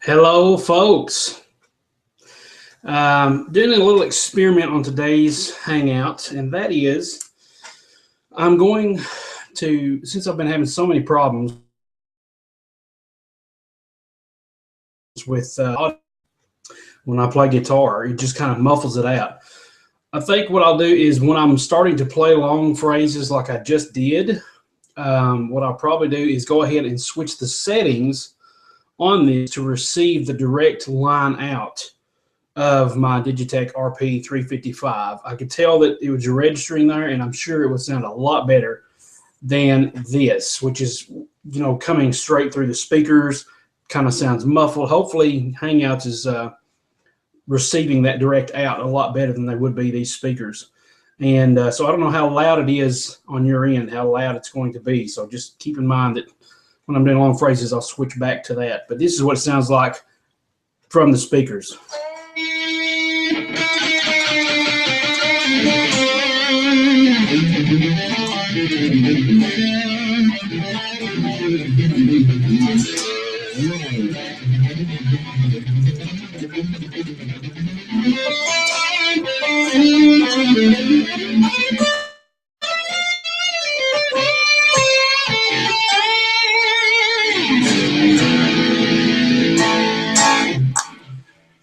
Hello, folks. Doing a little experiment on today's Hangout, and that is I'm going to, since I've been having so many problems with when I play guitar, it just kind of muffles it out. I think what I'll do is when I'm starting to play long phrases like I just did, what I'll probably do is go ahead and switch the settings on this to receive the direct line out of my Digitech RP355. I could tell that it was registering there, and I'm sure it would sound a lot better than this, which is, you know, coming straight through the speakers, kind of sounds muffled. Hopefully Hangouts is receiving that direct out a lot better than they would be these speakers. And so I don't know how loud it is on your end, how loud it's going to be. So just keep in mind that when I'm doing long phrases, I'll switch back to that. But this is what it sounds like from the speakers.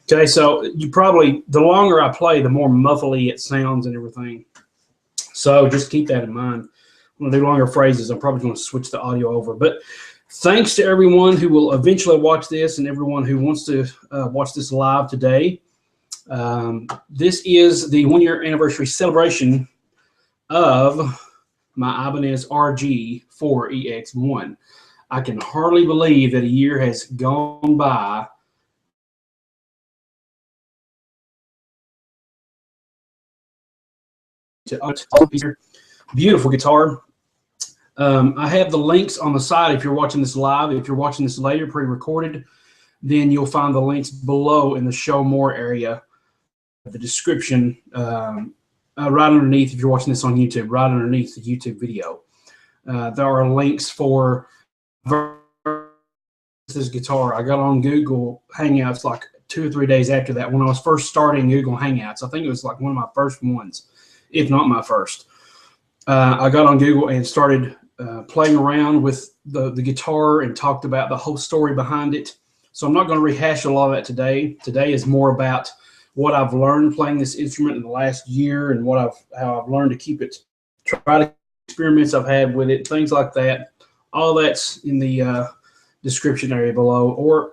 Okay, so you probably, the longer I play, the more muffly it sounds and everything. So just keep that in mind. When I do longer phrases, I'm probably going to switch the audio over. But thanks to everyone who will eventually watch this and everyone who wants to watch this live today. This is the 1-year anniversary celebration of my Ibanez RG4EX1. I can hardly believe that a year has gone by beautiful guitar. I have the links on the side if you're watching this live. If you're watching this later, pre-recorded, then you'll find the links below in the show more area, the description, right underneath. If you're watching this on YouTube, right underneath the YouTube video, there are links for this guitar. I got on Google Hangouts like 2 or 3 days after that when I was first starting Google Hangouts. I think it was like one of my first ones, if not my first. I got on Google and started playing around with the guitar and talked about the whole story behind it. So I'm not going to rehash a lot of that today. Today is more about what I've learned playing this instrument in the last year and how I've learned to keep it, try to experiments I've had with it, things like that. All that's in the description area below, or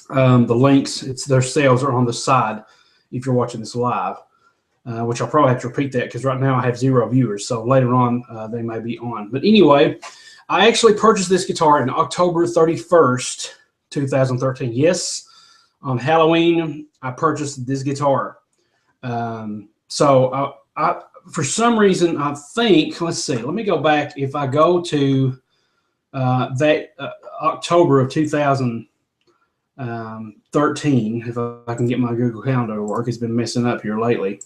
the links. Their sales are on the side if you're watching this live. Which I'll probably have to repeat that because right now I have 0 viewers. So later on, they may be on. But anyway, I actually purchased this guitar on October 31st, 2013. Yes, on Halloween, I purchased this guitar. So I for some reason, I think, let's see, let me go back. If I go to October of 2013, if I can get my Google Calendar to work, it's been messing up here lately.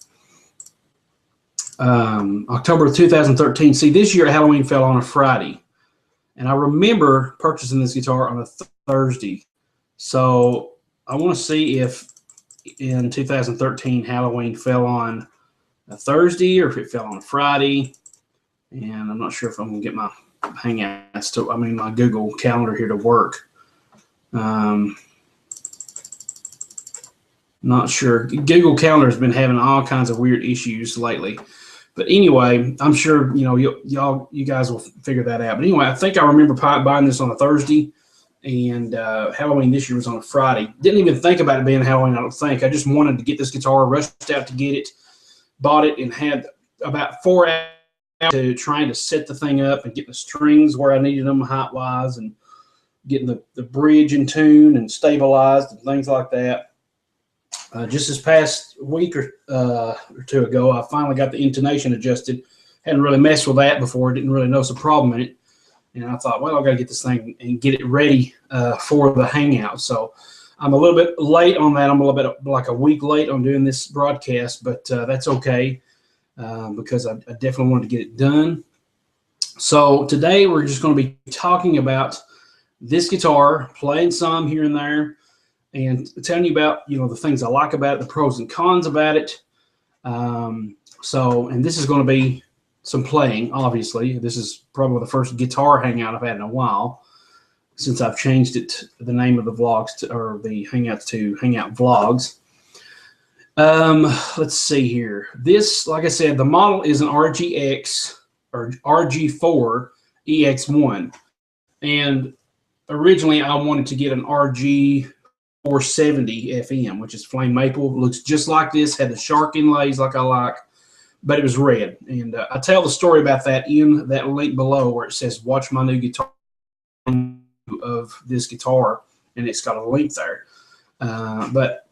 October of 2013. See, this year Halloween fell on a Friday, and I remember purchasing this guitar on a Thursday. So I want to see if in 2013 Halloween fell on a Thursday or if it fell on a Friday. And I'm not sure if I'm gonna get my Hangouts to, my Google Calendar here to work. Not sure. Google Calendar has been having all kinds of weird issues lately. But anyway, I'm sure you guys will figure that out. But anyway, I think I remember buying this on a Thursday, and Halloween this year was on a Friday. Didn't even think about it being Halloween, I don't think. I just wanted to get this guitar, rushed out to get it, bought it, and had about 4 hours to trying to set the thing up and get the strings where I needed them height-wise, and getting the bridge in tune and stabilized and things like that. Just this past week or two ago, I finally got the intonation adjusted. Hadn't really messed with that before. Didn't really notice a problem in it. And I thought, well, I've got to get this thing and get it ready for the Hangout. So I'm a little bit late on that. I'm a little bit like a week late on doing this broadcast, but that's okay because I definitely wanted to get it done. So today we're just going to be talking about this guitar, playing some here and there, and telling you about, the things I like about it, the pros and cons about it. And this is going to be some playing, obviously. This is probably the first guitar Hangout I've had in a while since I've changed it, the name of the vlogs or the Hangouts to Hangout Vlogs. Let's see here. This, like I said, the model is an RG4EX1. And originally I wanted to get an RG470 FM, which is flame maple. Looks just like this, had the shark inlays like I like, but it was red. And I tell the story about that in that link below where it says watch my new guitar of this guitar, and it's got a link there. But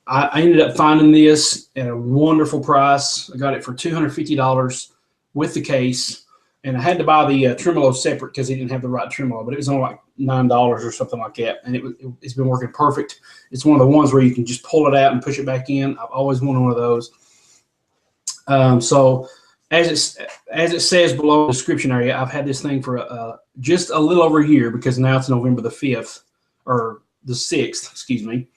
I ended up finding this at a wonderful price. I got it for $250 with the case, and I had to buy the tremolo separate because he didn't have the right tremolo, but it was only like $9 or something like that, and it's been working perfect. It's one of the ones where you can just pull it out and push it back in. I've always wanted one of those. So as it says below the description area, I've had this thing for just a little over a year, because now it's November the 5th, or the 6th, excuse me.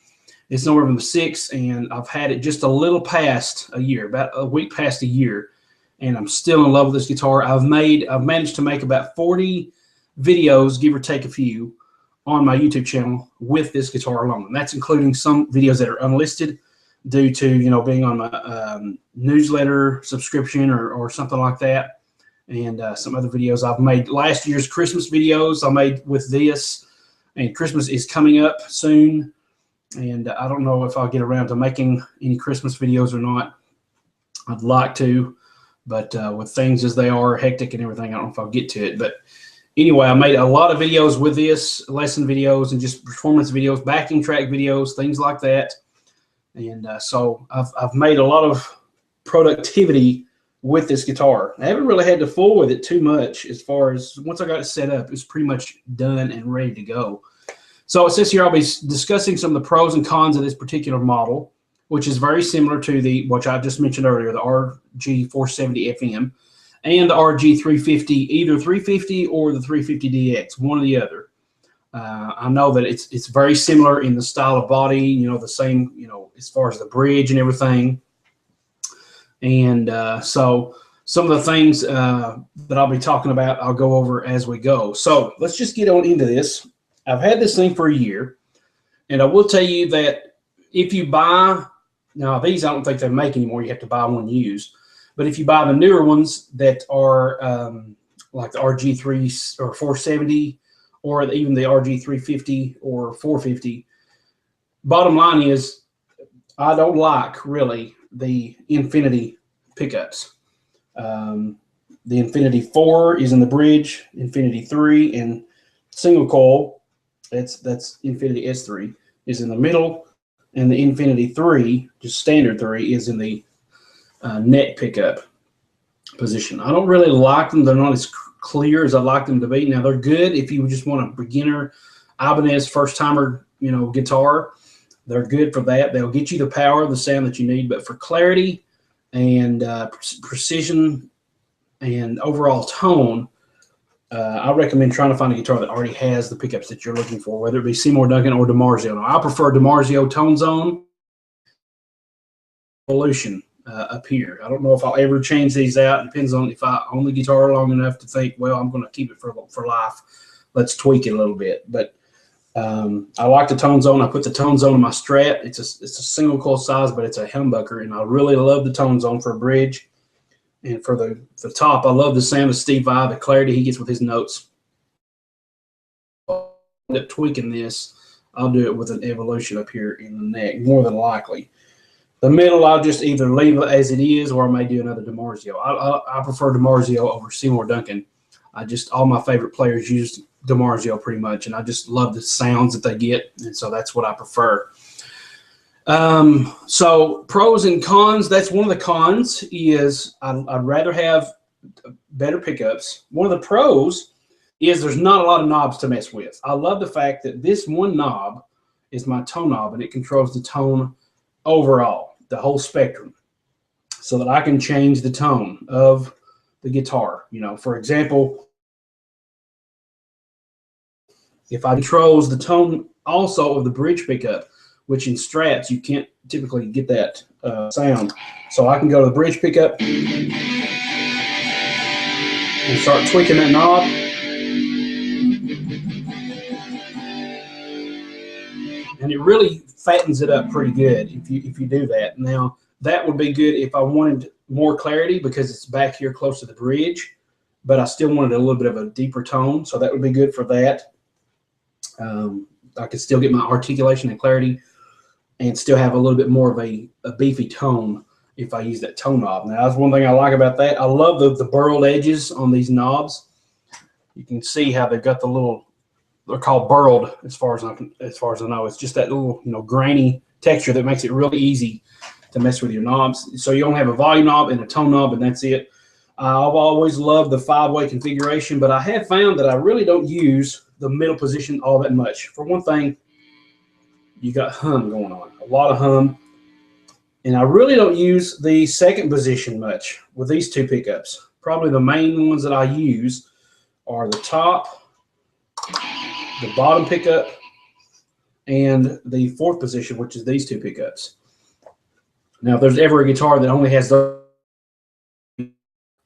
It's November the 6th, and I've had it just a little past a year, about a week past a year, and I'm still in love with this guitar. I've managed to make about 40 videos, give or take a few, on my YouTube channel with this guitar alone, and that's including some videos that are unlisted due to being on my newsletter subscription or something like that, and some other videos I've made. Last year's Christmas videos I made with this, and Christmas is coming up soon, and I don't know if I'll get around to making any Christmas videos or not. I'd like to, but with things as they are, hectic and everything, I don't know if I'll get to it. But anyway, I made a lot of videos with this, lesson videos and just performance videos, backing track videos, things like that. And so I've made a lot of productivity with this guitar. I haven't really had to fool with it too much, as far as once I got it set up, it's pretty much done and ready to go. So it says here I'll be discussing some of the pros and cons of this particular model, which is very similar to which I just mentioned earlier, the RG470 FM and the RG350, either 350 or the 350DX, one or the other. I know that it's very similar in the style of body, the same, as far as the bridge and everything. And so some of the things that I'll be talking about, I'll go over as we go. So let's just get on into this. I've had this thing for a year, and I will tell you that if you buy, now these I don't think they make anymore, you have to buy one used, but if you buy the newer ones that are like the RG3 or 470, or even the RG350 or 450, bottom line is I don't like really the Infinity pickups. The Infinity 4 is in the bridge, Infinity 3 and single coil, that's Infinity S3 is in the middle, and the Infinity 3, just standard 3, is in the neck pickup position. I don't really like them. They're not as clear as I like them to be. Now, they're good if you just want a beginner Ibanez first-timer, guitar. They're good for that. They'll get you the power, the sound that you need. But for clarity and precision and overall tone, I recommend trying to find a guitar that already has the pickups that you're looking for, whether it be Seymour Duncan or DiMarzio. Now, I prefer DiMarzio Tone Zone Evolution up here. I don't know if I'll ever change these out. It depends on if I own the guitar long enough to think, well, I'm going to keep it for life. Let's tweak it a little bit. But I like the Tone Zone. I put the Tone Zone in my Strat. It's a single coil size, but it's a humbucker, and I really love the Tone Zone for a bridge. And for the top, I love the sound of Steve Vai, the clarity he gets with his notes. I'll end up tweaking this. I'll do it with an Evolution up here in the neck, more than likely. The middle, I'll just either leave it as it is, or I may do another DiMarzio. I prefer DiMarzio over Seymour Duncan. All my favorite players use DiMarzio pretty much, and I just love the sounds that they get, and so that's what I prefer. So pros and cons, that's one of the cons is I'd rather have better pickups. One of the pros is there's not a lot of knobs to mess with. I love the fact that this one knob is my tone knob, and it controls the tone overall, the whole spectrum, so that I can change the tone of the guitar. For example, if I controls the tone also of the bridge pickup, which in Strats you can't typically get that sound. So I can go to the bridge pickup and start tweaking that knob. And it really fattens it up pretty good if you do that. Now, that would be good if I wanted more clarity because it's back here close to the bridge, but I still wanted a little bit of a deeper tone, so that would be good for that. I could still get my articulation and clarity and still have a little bit more of a beefy tone if I use that tone knob. Now, that's one thing I like about that. I love the burled edges on these knobs. You can see how they've got the little, they're called burled as far as I know. It's just that little, grainy texture that makes it really easy to mess with your knobs. So you only have a volume knob and a tone knob, and that's it. I've always loved the 5-way configuration, but I have found that I really don't use the middle position all that much. For one thing, you got hum going on, a lot of hum, and I really don't use the second position much with these two pickups. Probably the main ones that I use are the top, the bottom pickup, and the fourth position, which is these two pickups. Now, if there's ever a guitar that only has those,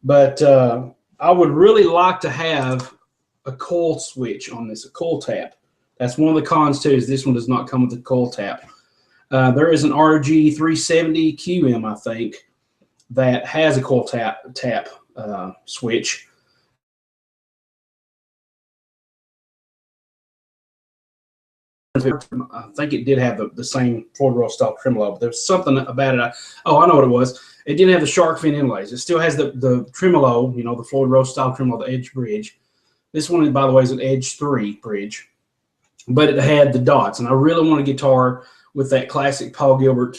but I would really like to have a coil switch on this, a coil tap. That's one of the cons too, is this one does not come with a coil tap. There is an RG4EX1 QM, I think, that has a coil tap switch. I think it did have the same Floyd-Rose style tremolo, but there's something about it. Oh, I know what it was. It didn't have the shark fin inlays. It still has the tremolo, the Floyd-Rose style tremolo, the edge bridge. This one, by the way, is an Edge 3 bridge, but it had the dots, and I really want a guitar with that classic Paul Gilbert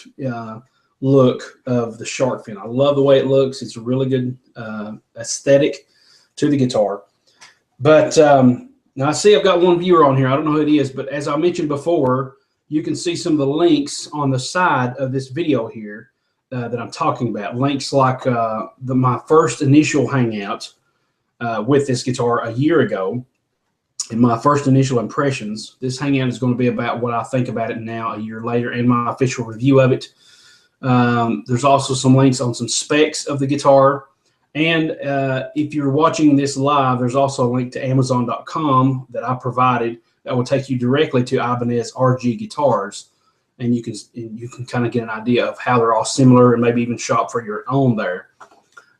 look of the shark fin. I love the way it looks. It's a really good aesthetic to the guitar. But now I see I've got one viewer on here. I don't know who it is, but as I mentioned before, you can see some of the links on the side of this video here that I'm talking about. Links like my first initial Hangout with this guitar a year ago, and my first initial impressions. This Hangout is going to be about what I think about it now a year later and my official review of it. There's also some links on some specs of the guitar. And if you're watching this live, there's also a link to Amazon.com that I provided that will take you directly to Ibanez RG guitars, and you can kind of get an idea of how they're all similar and maybe even shop for your own there.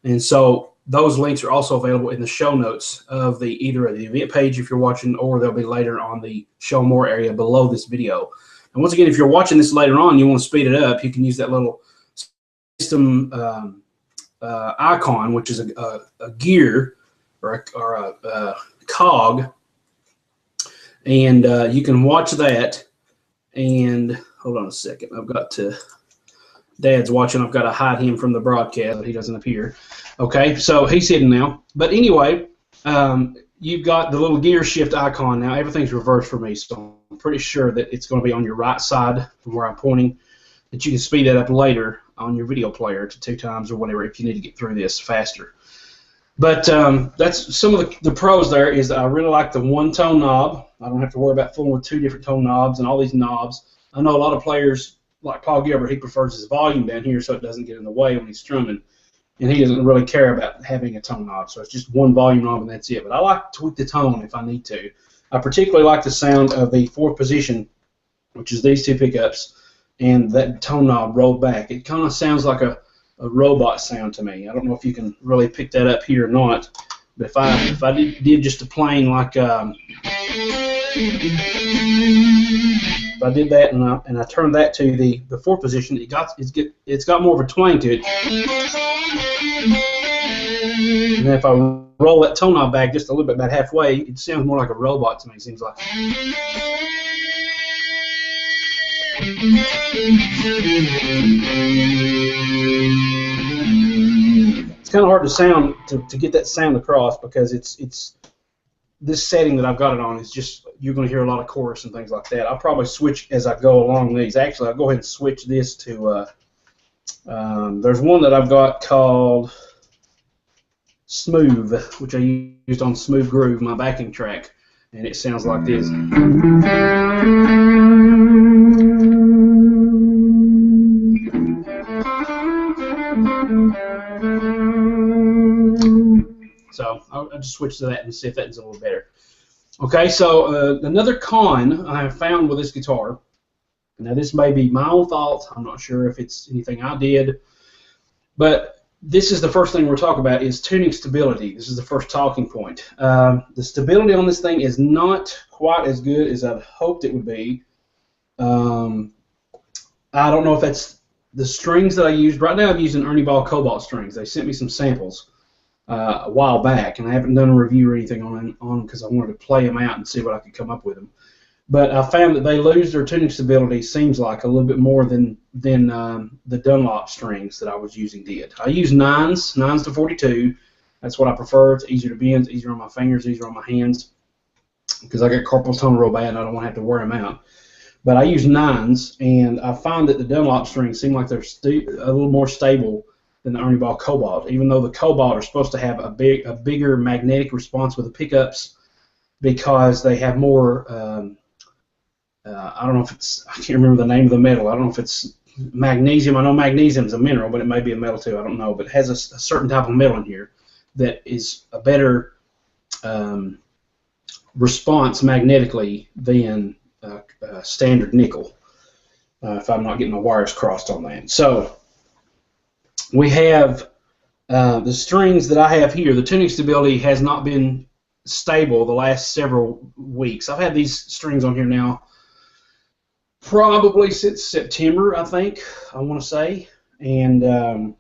And so those links are also available in the show notes of either of the event page if you're watching, or they'll be later on the show more area below this video. And once again, if you're watching this later on, you want to speed it up, you can use that little system icon, which is a gear or a cog, and you can watch that. And hold on a second. I've got to. Dad's watching. I've got to hide him from the broadcast. He doesn't appear. Okay, so he's hidden now. But anyway, you've got the little gear shift icon now. Everything's reversed for me, so I'm pretty sure that it's going to be on your right side from where I'm pointing, that you can speed that up later on your video player to 2 times or whatever if you need to get through this faster. But that's some of the pros there is that I really like the one-tone knob. I don't have to worry about fooling with 2 different tone knobs and all these knobs. I know a lot of players, like Paul Gilbert, he prefers his volume down here so it doesn't get in the way when he's strumming. And he doesn't really care about having a tone knob, so it's just one volume knob and that's it. But I like to tweak the tone if I need to. I particularly like the sound of the 4th position, which is these 2 pickups, and that tone knob rolled back. It kind of sounds like a robot sound to me. I don't know if you can really pick that up here or not, but if I did just a plain like if I did that and I turned that to the 4th position, it's got more of a twang to it. And then if I roll that tone knob back just a little bit, about halfway, it sounds more like a robot to me. It seems like. It's kind of hard to sound to get that sound across because it's this setting that I've got it on is just you're going to hear a lot of chorus and things like that. I'll probably switch as I go along these. Actually, I'll go ahead and switch this to there's one that I've got called Smooth, which I used on Smooth Groove, my backing track, and it sounds like this. So I'll just switch to that and see if that's a little better. Okay, so another con I have found with this guitar, now this may be my own fault, I'm not sure if it's anything I did, but this is the first thing we're talking about is tuning stability. This is the first talking point. The stability on this thing is not quite as good as I'd hoped it would be. I don't know if that's the strings that I used. Right now I'm using Ernie Ball Cobalt strings. They sent me some samples a while back, and I haven't done a review or anything on them because I wanted to play them out and see what I could come up with them. But I found that they lose their tuning stability, seems like, a little bit more than the Dunlop strings that I was using did. I use 9s to 42. That's what I prefer. It's easier to bend, it's easier on my fingers, easier on my hands, because I got carpal tunnel real bad and I don't want to have to wear them out. But I use 9s, and I find that the Dunlop strings seem like they're a little more stable than the Ernie Ball Cobalt, even though the Cobalt are supposed to have a bigger magnetic response with the pickups because they have more, I don't know if it's, I can't remember the name of the metal. I don't know if it's magnesium. I know magnesium is a mineral, but it may be a metal too. I don't know. But it has a certain type of metal in here that is a better response magnetically than standard nickel, if I'm not getting my wires crossed on that. So we have the strings that I have here. The tuning stability has not been stable the last several weeks. I've had these strings on here now probably since September, I think, I want to say, and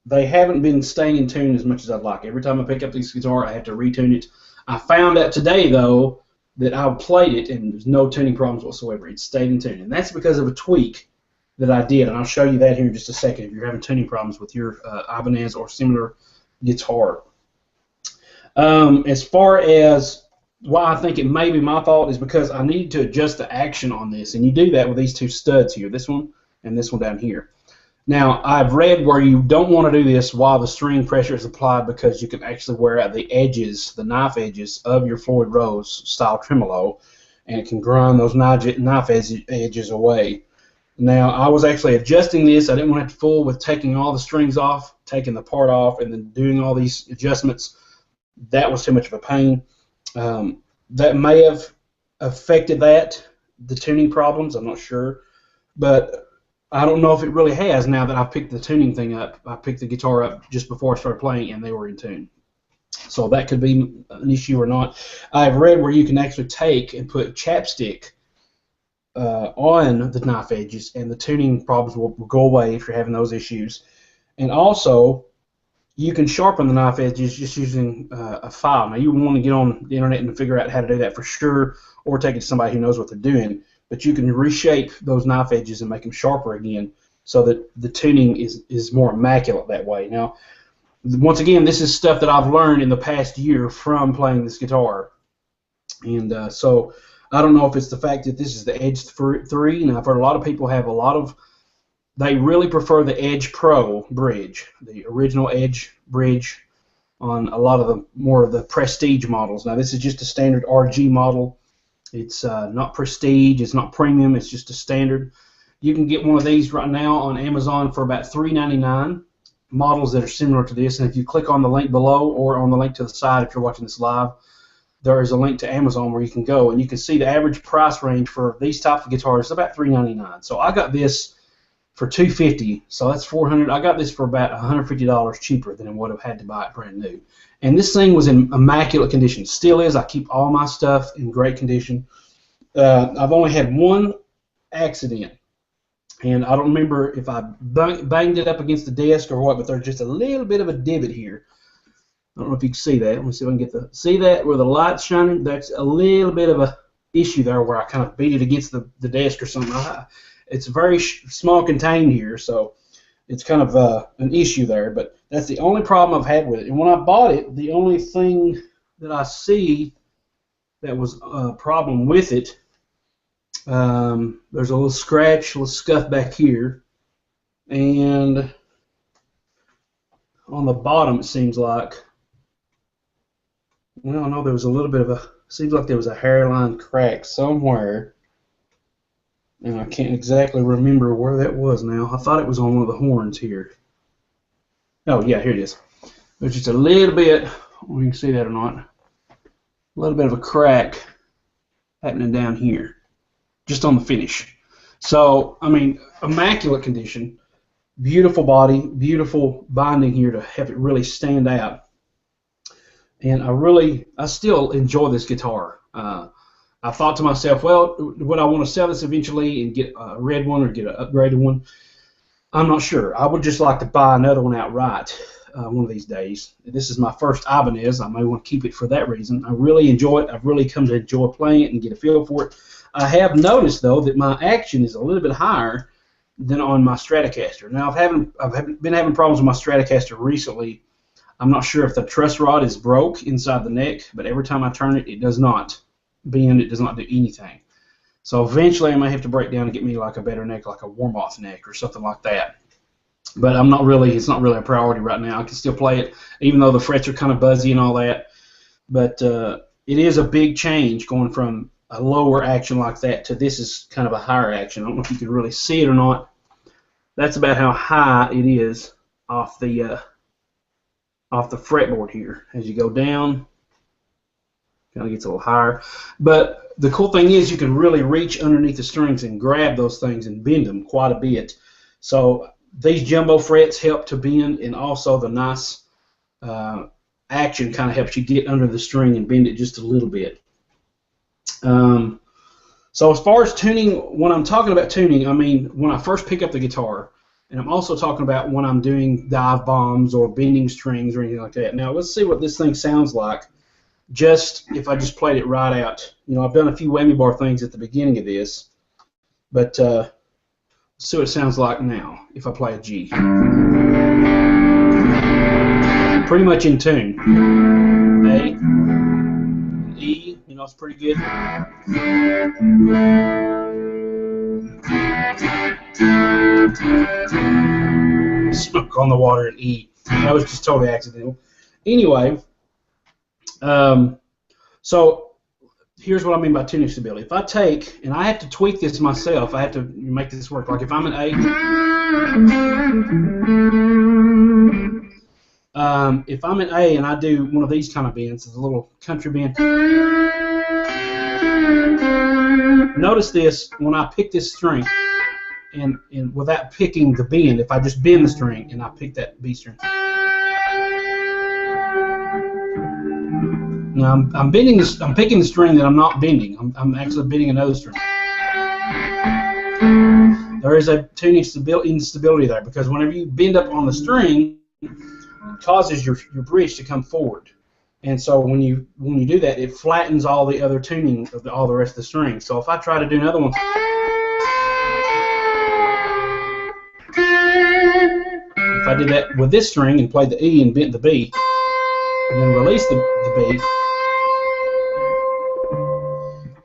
they haven't been staying in tune as much as I'd like. Every time I pick up this guitar, I have to retune it. I found out today, though, that I played it and there's no tuning problems whatsoever. It stayed in tune, and that's because of a tweak that I did, and I'll show you that here in just a second if you're having tuning problems with your Ibanez or similar guitar. As far as why I think it may be my fault is because I need to adjust the action on this, and you do that with these 2 studs here, this one and this one down here. Now, I've read where you don't want to do this while the string pressure is applied because you can actually wear out the edges, the knife edges of your Floyd-Rose style tremolo, and it can grind those knife edges away. Now, I was actually adjusting this. I didn't want to have to fool with taking all the strings off, taking the part off, and then doing all these adjustments. That was too much of a pain. That may have affected the tuning problems. I'm not sure. But I don't know if it really has now that I picked the tuning thing up. I picked the guitar up just before I started playing, and they were in tune. So that could be an issue or not. I've read where you can actually take and put chapstick on the knife edges, and the tuning problems will go away if you're having those issues. And also, you can sharpen the knife edges just using a file. Now, you want to get on the internet and figure out how to do that for sure, or take it to somebody who knows what they're doing. but you can reshape those knife edges and make them sharper again, so that the tuning is more immaculate that way. Now, once again, this is stuff that I've learned in the past year from playing this guitar, and so I don't know if it's the fact that this is the Edge 3. Now, I've heard a lot of people have they really prefer the Edge Pro bridge, the original Edge bridge, on a lot of the more of the prestige models. Now, this is just a standard RG model. It's not prestige, it's not premium, it's just a standard. You can get one of these right now on Amazon for about $3.99, models that are similar to this. And if you click on the link below or on the link to the side if you're watching this live, there is a link to Amazon where you can go and you can see the average price range for these type of guitars is about $3.99. So I got this for $250, so that's $400. I got this for about $150 cheaper than I would have had to buy it brand new. And this thing was in immaculate condition. Still is. I keep all my stuff in great condition. I've only had one accident, and I don't remember if I banged it up against the desk or what, but there's just a little bit of a divot here. I don't know if you can see that. Let me see if I can get see that where the light's shining. That's a little bit of a issue there where I kind of beat it against the desk or something. It's very small contained here, so it's kind of an issue there. But that's the only problem I've had with it. And when I bought it, the only thing that I see that was a problem with it, there's a little scratch, a little scuff back here, and on the bottom it seems like, well, no, there was a little bit of seems like there was a hairline crack somewhere, and I can't exactly remember where that was now. I thought it was on one of the horns here. Oh, yeah, here it is. There's just a little bit, you can see that or not, a little bit of a crack happening down here, just on the finish. So, I mean, immaculate condition, beautiful body, beautiful binding here to have it really stand out. And I still enjoy this guitar. I thought to myself, well, would I want to sell this eventually and get a red one or get an upgraded one? I'm not sure. I would just like to buy another one outright one of these days. This is my first Ibanez. I may want to keep it for that reason. I really enjoy it. I've really come to enjoy playing it and get a feel for it. I have noticed, though, that my action is a little bit higher than on my Stratocaster. Now, I've been having problems with my Stratocaster recently. I'm not sure if the truss rod is broke inside the neck, but every time I turn it, it does not bend. It does not do anything. So eventually I may have to break down and get me like a better neck, like a Warmoth neck or something like that. But it's not really a priority right now. I can still play it, even though the frets are kind of buzzy and all that. But it is a big change going from a lower action like that to this is kind of a higher action. I don't know if you can really see it or not. That's about how high it is off the fretboard here. As you go down, kind of gets a little higher. But the cool thing is you can really reach underneath the strings and grab those things and bend them quite a bit. So these jumbo frets help to bend, and also the nice action kind of helps you get under the string and bend it just a little bit. So as far as tuning, when I'm talking about tuning, I mean when I first pick up the guitar, and I'm also talking about when I'm doing dive bombs or bending strings or anything like that. Now let's see what this thing sounds like just if I just played it right out. You know, I've done a few whammy bar things at the beginning of this, but let's see what it sounds like now if I play a G. Pretty much in tune. A, E, you know, it's pretty good. Smoke on the water and E. That was just totally accidental. Anyway, so here's what I mean by tuning stability. If I take, and I have to tweak this myself, I have to make this work. Like if I'm an A, if I'm an A and I do one of these kind of bends, it's a little country bend. Notice this when I pick this string. And without picking the bend, if I just bend the string and I pick that B string. Now I'm bending this. I'm picking the string that I'm not bending. I'm actually bending another string. There is a tuning instability there because whenever you bend up on the string, it causes your bridge to come forward. And so when you do that, it flattens all the other tuning of all the rest of the strings. So if I try to do another one, if I did that with this string and played the E and bent the B, and then released the B,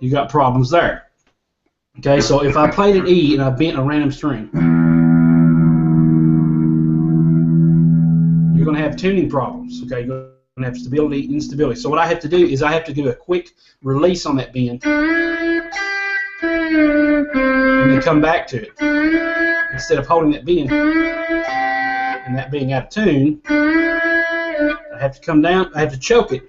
you got problems there. Okay, so if I played an E and I bent a random string, you're going to have tuning problems. Okay, you're going to have stability, instability. So what I have to do is I have to do a quick release on that bend and then come back to it. Instead of holding that bend and that being out of tune, I have to come down, I have to choke it,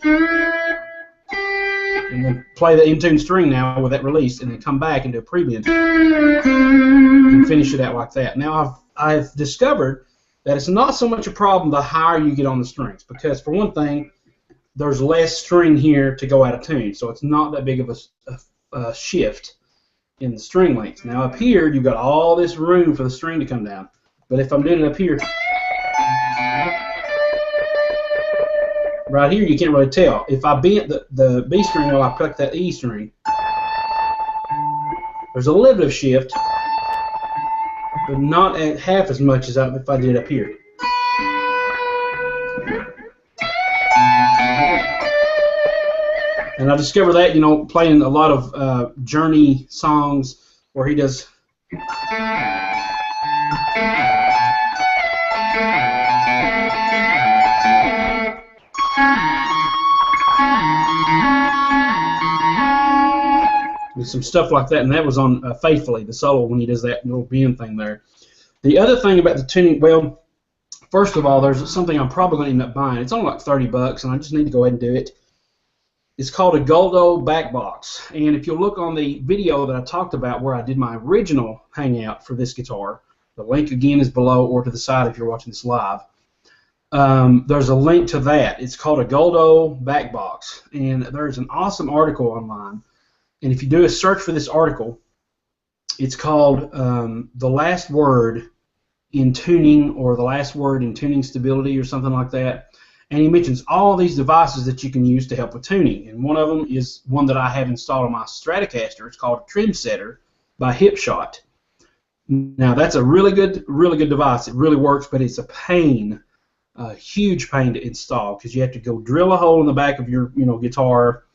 and then play the in-tune string now with that release, and then come back and do a pre-bend and finish it out like that. Now I've discovered that it's not so much a problem the higher you get on the strings, because for one thing, there's less string here to go out of tune, so it's not that big of a shift in the string length. Now up here, you've got all this room for the string to come down, but if I'm doing it up here, right here, you can't really tell. If I bent the B string while I pluck that E string, there's a little bit of shift, but not at half as much as if I did it up here. And I discovered that, you know, playing a lot of Journey songs where he does. Some stuff like that, and that was on Faithfully, the solo, when he does that little bend thing there. The other thing about the tuning, well, first of all, there's something I'm probably going to end up buying. It's only like $30, and I just need to go ahead and do it. It's called a Goldo Backbox, and if you look on the video that I talked about where I did my original Hangout for this guitar, the link again is below or to the side if you're watching this live. There's a link to that. It's called a Goldo Backbox, and there's an awesome article online. And if you do a search for this article, it's called The Last Word in Tuning, or The Last Word in Tuning Stability, or something like that. And he mentions all these devices that you can use to help with tuning. And one of them is one that I have installed on my Stratocaster. It's called a Trim Setter by Hipshot. Now that's a really good device. It really works, but it's a pain, a huge pain to install, because you have to go drill a hole in the back of your guitar.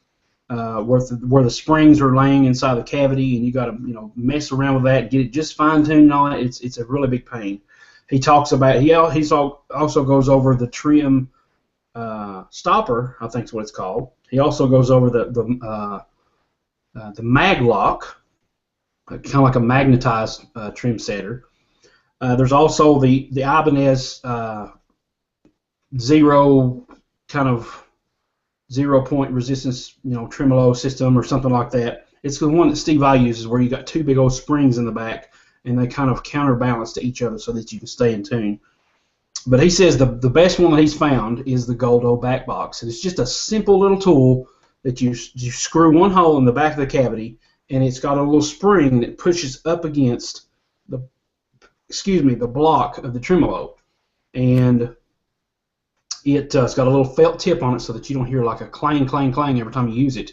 Where the springs are laying inside the cavity, and you got to mess around with that, get it just fine-tuned on it. It's a really big pain. He talks about he also goes over the trim stopper, I think is what it's called. He also goes over the mag lock, kind of like a magnetized trim setter. There's also the Ibanez zero-point resistance, tremolo system or something like that. It's the one that Steve Vai uses, where you got two big old springs in the back, and they kind of counterbalance to each other so that you can stay in tune. But he says the best one that he's found is the Goldo Backbox, and it's just a simple little tool that you screw one hole in the back of the cavity, and it's got a little spring that pushes up against the block of the tremolo, and it's got a little felt tip on it so that you don't hear like a clang, clang, clang every time you use it.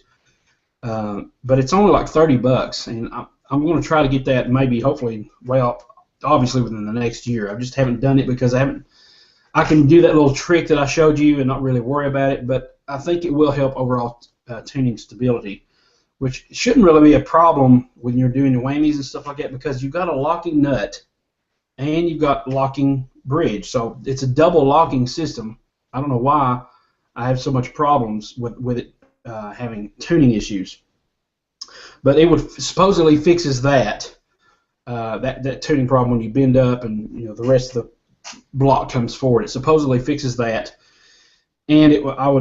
But it's only like $30, and I'm going to try to get that hopefully, well, obviously within the next year. I just haven't done it because I can do that little trick that I showed you and not really worry about it, but I think it will help overall tuning stability, which shouldn't really be a problem when you're doing your whammies and stuff like that, because you've got a locking nut and you've got locking bridge. So it's a double locking system. I don't know why I have so much problems with it having tuning issues, but it would supposedly fixes that tuning problem when you bend up and the rest of the block comes forward. It supposedly fixes that, and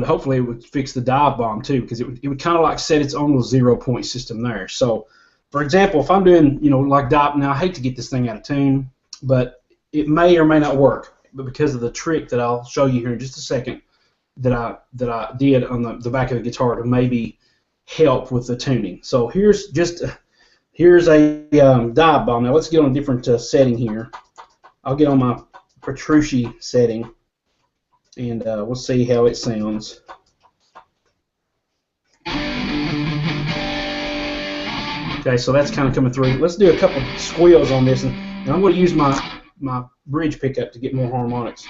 hopefully it would fix the dive bomb too, because it would kind of like set its own little 0-point system there. So, for example, if I'm doing like dive, now I hate to get this thing out of tune, but it may or may not work. But because of the trick that I'll show you here in just a second that I did on the back of the guitar to maybe help with the tuning. So here's a dive bomb. Now let's get on a different setting here. I'll get on my Petrucci setting, and we'll see how it sounds. Okay, so that's kind of coming through. Let's do a couple squeals on this, and I'm going to use my bridge pickup to get more harmonics.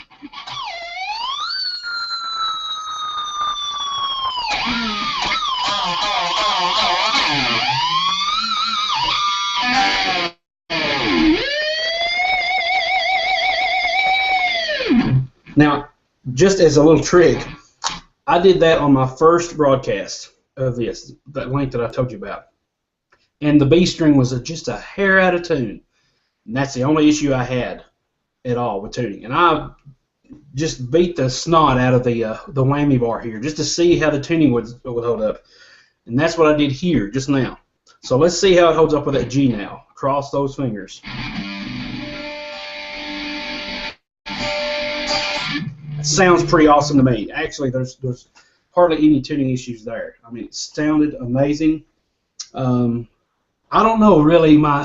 Now, just as a little trick, I did that on my first broadcast of this, that link that I told you about. And the B string was just a hair out of tune. And that's the only issue I had at all with tuning. And I just beat the snot out of the whammy bar here just to see how the tuning would hold up. And that's what I did here just now. So let's see how it holds up with that G now. Cross those fingers. It sounds pretty awesome to me. Actually, there's hardly any tuning issues there. I mean, it sounded amazing. I don't know really my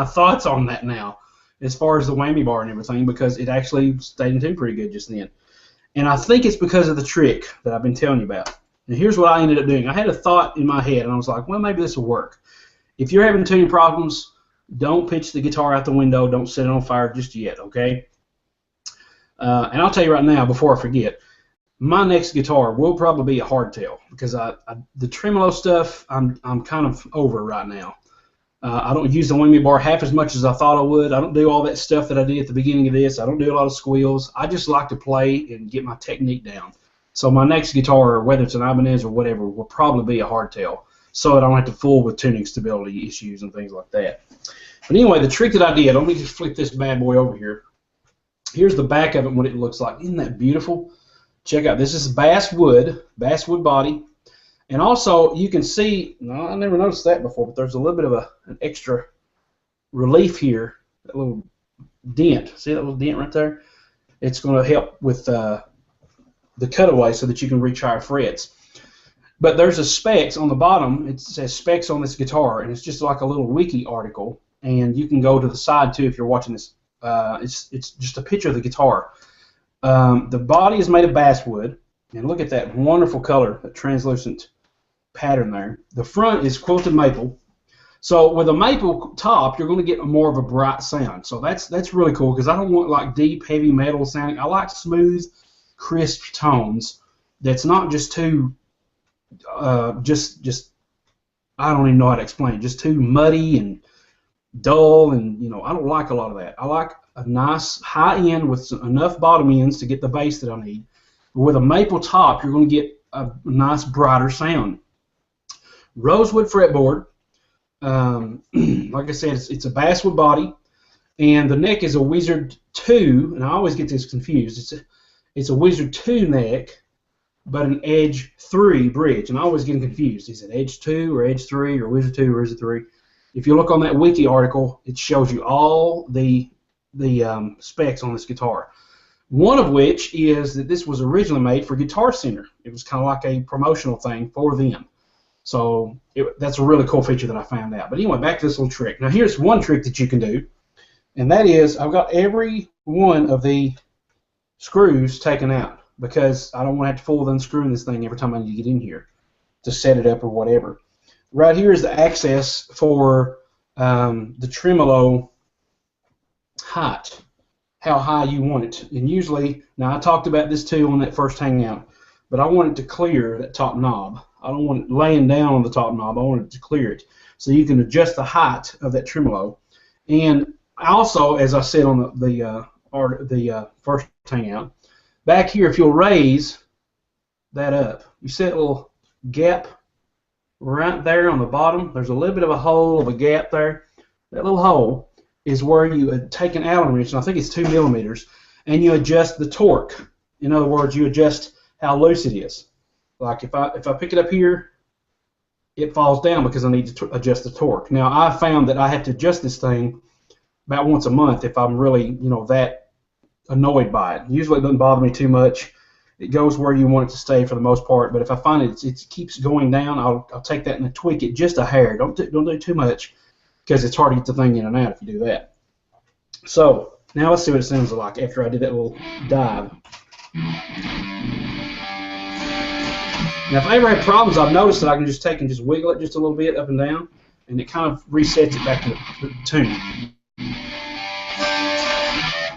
thoughts on that now as far as the whammy bar and everything, because it actually stayed in tune pretty good just then. And I think it's because of the trick that I've been telling you about. And here's what I ended up doing. I had a thought in my head, and I was like, well, maybe this will work. If you're having tuning problems, don't pitch the guitar out the window. Don't set it on fire just yet, okay? And I'll tell you right now, before I forget, my next guitar will probably be a hardtail, because the tremolo stuff I'm kind of over right now. I don't use the whammy bar half as much as I thought I would. I don't do all that stuff that I did at the beginning of this. I don't do a lot of squeals. I just like to play and get my technique down. So my next guitar, whether it's an Ibanez or whatever, will probably be a hardtail, so I don't have to fool with tuning stability issues and things like that. But anyway, the trick that I did, let me just flip this bad boy over here. Here's the back of it, what it looks like. Isn't that beautiful? Check out, this is basswood body. And also, you can see, no, I never noticed that before, but there's a little bit of an extra relief here, that little dent. See that little dent right there? It's going to help with the cutaway so that you can reach higher frets. But there's a specs on the bottom. It says specs on this guitar, and it's just like a little wiki article. And you can go to the side, too, if you're watching this. It's just a picture of the guitar. The body is made of basswood, and look at that wonderful color, that translucent pattern there. The front is quilted maple. So with a maple top, you're going to get more of a bright sound. So that's really cool, because I don't want like deep, heavy metal sounding. I like smooth, crisp tones. That's not just too just I don't even know how to explain it. Just too muddy and dull, and I don't like a lot of that. I like a nice high end with enough bottom ends to get the bass that I need. But with a maple top, you're going to get a nice brighter sound. Rosewood fretboard. Like I said, it's a basswood body, and the neck is a Wizard 2, and I always get this confused. It's a Wizard 2 neck, but an Edge 3 bridge, and I always get confused. Is it Edge 2 or Edge 3 or Wizard 2 or Wizard 3? If you look on that wiki article, it shows you all the specs on this guitar. One of which is that this was originally made for Guitar Center. It was kind of like a promotional thing for them. So that's a really cool feature that I found out. But anyway, back to this little trick. Now here's one trick that you can do, and that is I've got every one of the screws taken out, because I don't want to have to fool with unscrewing this thing every time I need to get in here to set it up or whatever. Right here is the access for the tremolo height, how high you want it. And usually, now I talked about this too on that first Hangout, but I want it to clear that top knob. I don't want it laying down on the top knob. I want it to clear it. So you can adjust the height of that tremolo. And also, as I said on the first Hangout, back here, if you'll raise that up, you see that little gap right there on the bottom. There's a little bit of a hole of a gap there. That little hole is where you take an Allen wrench, and I think it's 2 millimeters, and you adjust the torque. In other words, you adjust how loose it is. Like if I pick it up here, it falls down because I need to adjust the torque. Now I found that I have to adjust this thing about once a month if I'm really that annoyed by it. Usually it doesn't bother me too much. It goes where you want it to stay for the most part. But if I find it keeps going down, I'll take that and tweak it just a hair. Don't do too much, because it's hard to get the thing in and out if you do that. So now let's see what it sounds like after I did that little dive. Now if I ever have problems, I've noticed that I can just take and just wiggle it just a little bit up and down, and it kind of resets it back to the tune.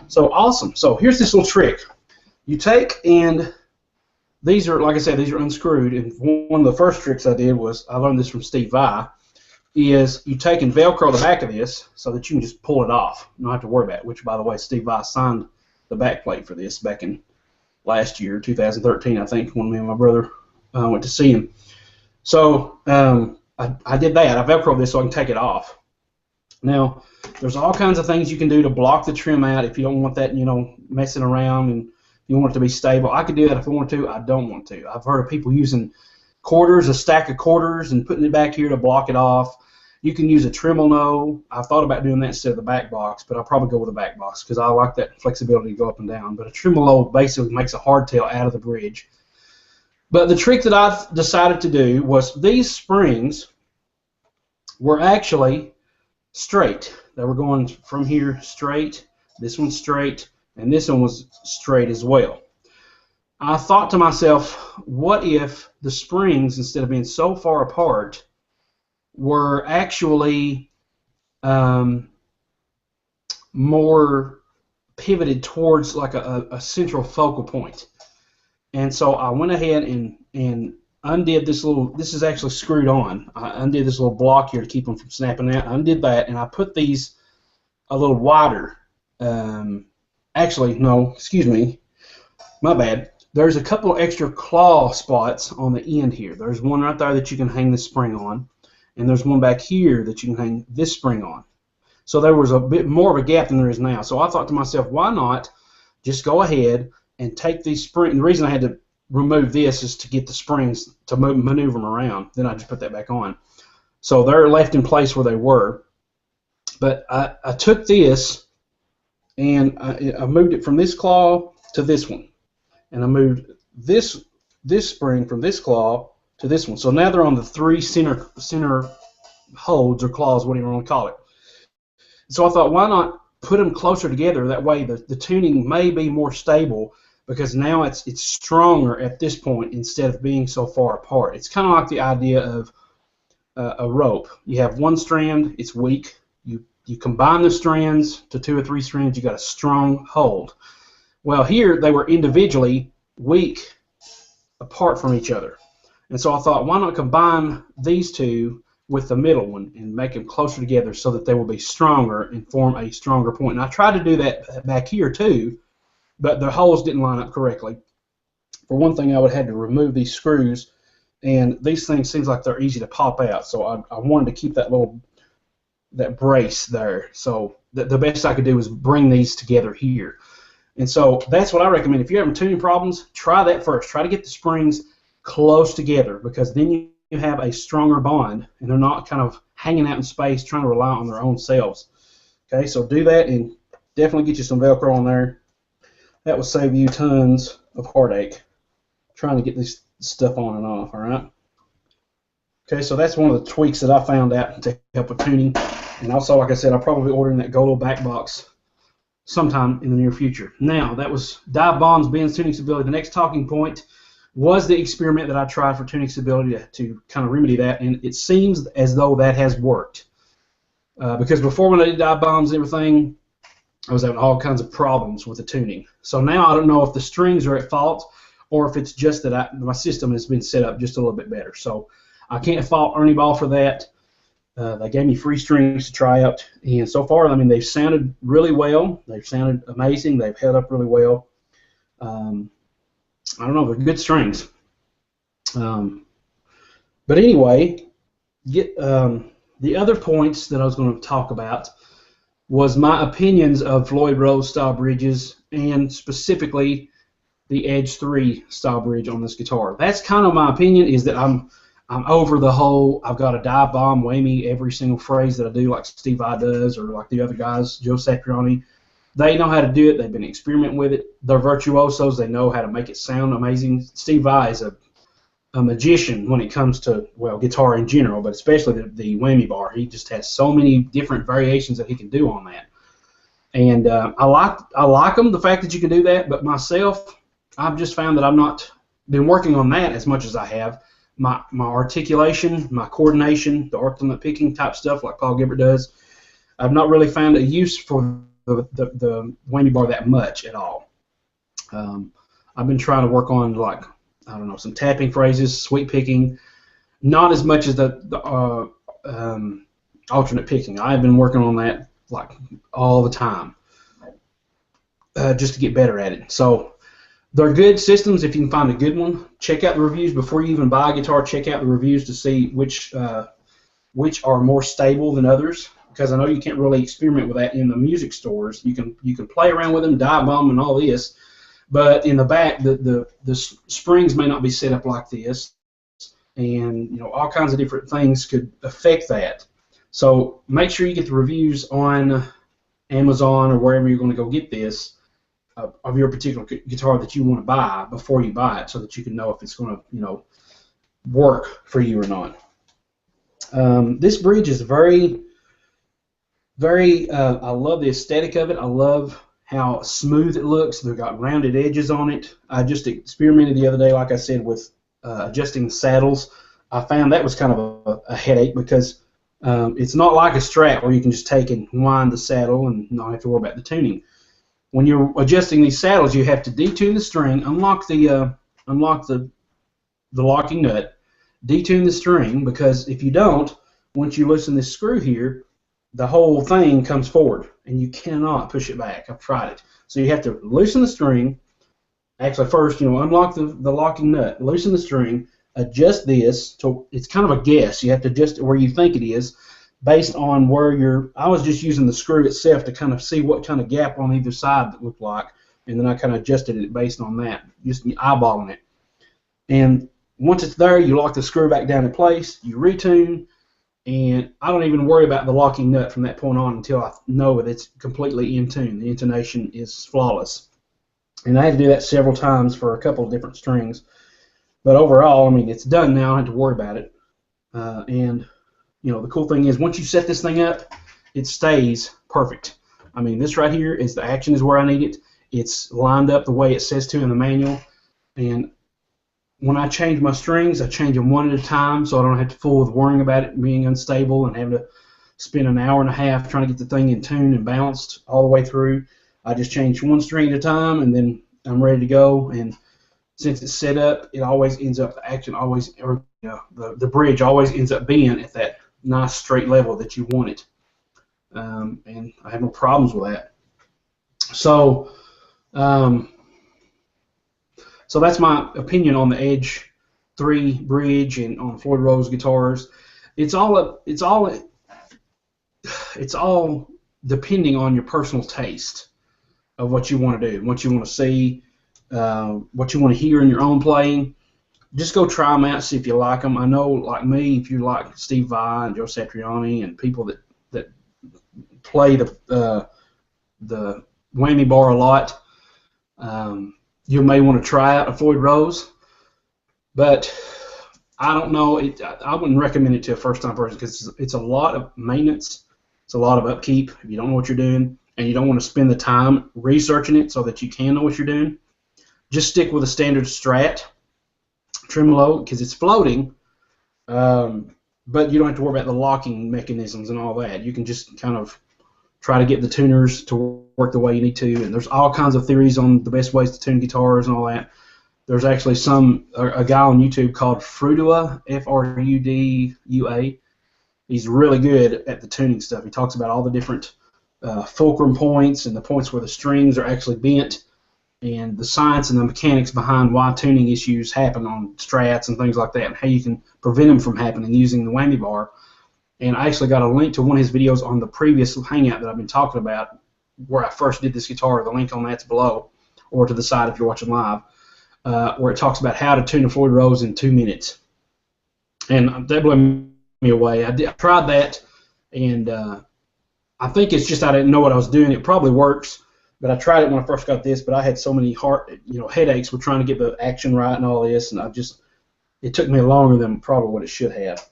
So awesome. So here's this little trick. You take, and these are, like I said, these are unscrewed, and one of the first tricks I did was, I learned this from Steve Vai, is you take and Velcro the back of this so that you can just pull it off. You don't have to worry about it, which, by the way, Steve Vai signed the back plate for this back in last year, 2013, I think, when me and my brother went to see him. So I did that. I Velcroed this so I can take it off. Now, there's all kinds of things you can do to block the trim out if you don't want that, you know, messing around and you want it to be stable. I could do that if I want to. I don't want to. I've heard of people using quarters, a stack of quarters, and putting it back here to block it off. You can use a Tremolo. I've thought about doing that instead of the back box, but I'll probably go with a back box because I like that flexibility to go up and down. But a Tremolo basically makes a hardtail out of the bridge. But the trick that I've decided to do was these springs were actually straight. They were going from here straight, this one's straight, and this one was straight as well. I thought to myself, what if the springs, instead of being so far apart, were actually more pivoted towards like a central focal point. And so I went ahead and undid this little, this is actually screwed on. I undid this little block here to keep them from snapping out. I undid that, and I put these a little wider. Actually, no, excuse me, my bad. There's a couple extra claw spots on the end here. There's one right there that you can hang this spring on, and there's one back here that you can hang this spring on. So there was a bit more of a gap than there is now. So I thought to myself, why not just go ahead and take these springs. The reason I had to remove this is to get the springs to maneuver them around. Then I just put that back on. So they're left in place where they were. But I took this and I moved it from this claw to this one. And I moved this spring from this claw to this one. So now they're on the three center holds or claws, whatever you want to call it. So I thought, why not put them closer together? That way the tuning may be more stable, because now it's stronger at this point instead of being so far apart. It's kind of like the idea of a rope. You have one strand, it's weak. You combine the strands to 2 or 3 strands, you got a strong hold. Well, here they were individually weak apart from each other. And so I thought, why not combine these two with the middle one and make them closer together so that they will be stronger and form a stronger point. And I tried to do that back here too, but the holes didn't line up correctly. For one thing, I would have had to remove these screws, and these things seems like they're easy to pop out, so I wanted to keep that brace there. So the best I could do was bring these together here. And so that's what I recommend. If you're having tuning problems, try that first. Try to get the springs close together, because then you have a stronger bond, and they're not kind of hanging out in space trying to rely on their own selves. Okay, so do that, and definitely get you some Velcro on there. That will save you tons of heartache trying to get this stuff on and off, all right? Okay, so that's one of the tweaks that I found out to help with tuning. And also, like I said, I'll probably be ordering that Goldo Backbox sometime in the near future. Now, that was dive bombs, bends, tuning stability. The next talking point was the experiment that I tried for tuning stability to kind of remedy that, and it seems as though that has worked. Because before, when I did dive bombs and everything, I was having all kinds of problems with the tuning. So now I don't know if the strings are at fault or if it's just that my system has been set up just a little bit better. So I can't fault Ernie Ball for that. They gave me free strings to try out, and so far, I mean, they've sounded really well. They've sounded amazing. They've held up really well. I don't know, they're good strings. But anyway, the other points that I was going to talk about was my opinions of Floyd-Rose style bridges, and specifically the Edge 3 style bridge on this guitar. That's kind of my opinion, is that I'm over the whole, I've got a dive bomb, whammy every single phrase that I do, like Steve Vai does, or like the other guys, Joe Satriani. They know how to do it. They've been experimenting with it. They're virtuosos. They know how to make it sound amazing. Steve Vai is a magician when it comes to, well, guitar in general, but especially the whammy bar. He just has so many different variations that he can do on that. And I like them, the fact that you can do that, but myself, I've just found that I've not been working on that as much as I have my articulation, my coordination, the alternate picking type stuff like Paul Gilbert does. I've not really found a use for the whammy bar that much at all. I've been trying to work on, like, I don't know, some tapping phrases, sweep picking, not as much as the alternate picking. I've been working on that like all the time, just to get better at it. So they're good systems if you can find a good one. Check out the reviews before you even buy a guitar. Check out the reviews to see which are more stable than others, because I know you can't really experiment with that in the music stores. You can play around with them, dive bomb and all this, but in the back the springs may not be set up like this, and you know, all kinds of different things could affect that. So make sure you get the reviews on Amazon or wherever you're going to go get this of your particular guitar that you want to buy before you buy it, so that you can know if it's going to, you know, work for you or not. This bridge is very, very, I love the aesthetic of it. I love how smooth it looks. They've got rounded edges on it. I just experimented the other day, like I said, with adjusting the saddles. I found that was kind of a headache, because it's not like a Strat where you can just take and wind the saddle and not have to worry about the tuning. When you're adjusting these saddles, you have to detune the string, unlock the locking nut, detune the string, because if you don't, once you loosen this screw here, the whole thing comes forward, and you cannot push it back. I've tried it. So you have to loosen the string. Actually, first, you know, unlock the locking nut, loosen the string, adjust this. So it's kind of a guess. You have to adjust it where you think it is, based on where you're. I was just using the screw itself to kind of see what kind of gap on either side that looked like, and then I kind of adjusted it based on that, just eyeballing it. And once it's there, you lock the screw back down in place, you retune, and I don't even worry about the locking nut from that point on until I know that it's completely in tune. The intonation is flawless. And I had to do that several times for a couple of different strings. But overall, I mean, it's done now. I don't have to worry about it. And, you know, the cool thing is, once you set this thing up, it stays perfect. I mean, this right here is the action is where I need it. It's lined up the way it says to in the manual. And when I change my strings, I change them one at a time, so I don't have to fool with worrying about it being unstable and having to spend an hour and a half trying to get the thing in tune and balanced all the way through. I just change one string at a time, and then I'm ready to go. And since it's set up, it always ends up, the action always, or you know, the bridge always ends up being at that nice straight level that you want it. And I have no problems with that. So, so that's my opinion on the Edge 3 bridge and on Floyd-Rose guitars. It's all depending on your personal taste of what you want to do, what you want to see, what you want to hear in your own playing. Just go try them out, see if you like them. I know, like me, if you like Steve Vai and Joe Satriani and people that play the whammy bar a lot, you may want to try out a Floyd-Rose, but I don't know. I wouldn't recommend it to a first-time person, because it's a lot of maintenance. It's a lot of upkeep if you don't know what you're doing, and you don't want to spend the time researching it so that you can know what you're doing. Just stick with a standard Strat tremolo, because it's floating, but you don't have to worry about the locking mechanisms and all that. You can just kind of try to get the tuners to work the way you need to, and there's all kinds of theories on the best ways to tune guitars and all that. There's actually a guy on YouTube called Frudua, F-R-U-D-U-A. He's really good at the tuning stuff. He talks about all the different fulcrum points and the points where the strings are actually bent, and the science and the mechanics behind why tuning issues happen on Strats and things like that, and how you can prevent them from happening using the whammy bar. And I actually got a link to one of his videos on the previous Hangout that I've been talking about, where I first did this guitar. The link on that's below, or to the side if you're watching live, where it talks about how to tune a Floyd-Rose in 2 minutes. And that blew me away. I tried that, and I think it's just I didn't know what I was doing. It probably works, but I tried it when I first got this, but I had so many headaches with trying to get the action right and all this, and it took me longer than probably what it should have.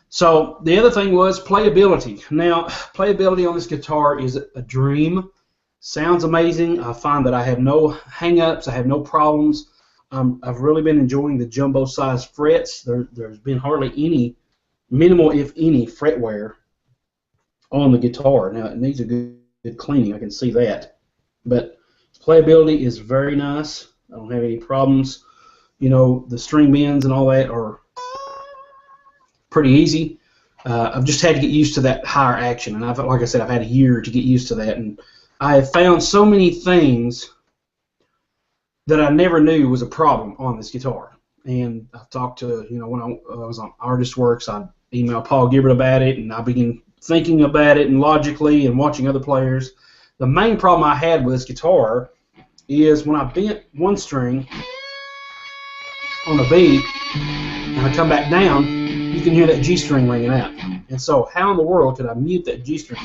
So the other thing was playability. Now, playability on this guitar is a dream. Sounds amazing. I find that I have no hang-ups. I have no problems I've really been enjoying the jumbo size frets. There's been hardly any, minimal if any, fret wear on the guitar. Now it needs a good cleaning, I can see that. But playability is very nice. I don't have any problems. You know, the string bends and all that are pretty easy. I've just had to get used to that higher action, and like I said, I've had a year to get used to that, and I have found so many things that I never knew was a problem on this guitar. And I've talked to, you know, when I was on Artist Works, I emailed Paul Gilbert about it, and I began thinking about it and logically and watching other players. The main problem I had with this guitar is when I bent one string on a B and I come back down, you can hear that G string ringing out. And so how in the world could I mute that G string?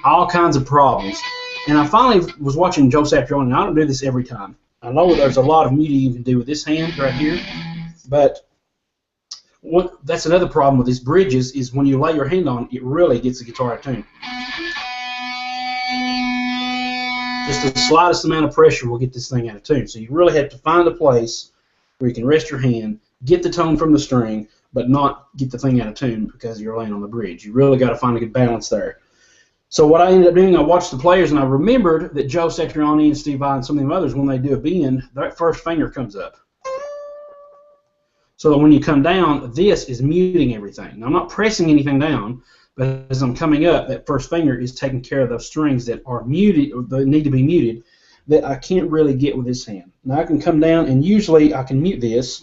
All kinds of problems. And I finally was watching Joe Satriani, and I don't do this every time. I know there's a lot of muting you can do with this hand right here, but that's another problem with these bridges is when you lay your hand on it really gets the guitar out of tune. Just the slightest amount of pressure will get this thing out of tune. So you really have to find a place where you can rest your hand, get the tone from the string, but not get the thing out of tune because you're laying on the bridge. You really got to find a good balance there. So what I ended up doing, I watched the players, and I remembered that Joe Satriani and Steve Vai and some of the others, when they do a bend, that first finger comes up. So that when you come down, this is muting everything. Now, I'm not pressing anything down, but as I'm coming up, that first finger is taking care of those strings that are muted, or that need to be muted, that I can't really get with this hand. Now I can come down, and usually I can mute this.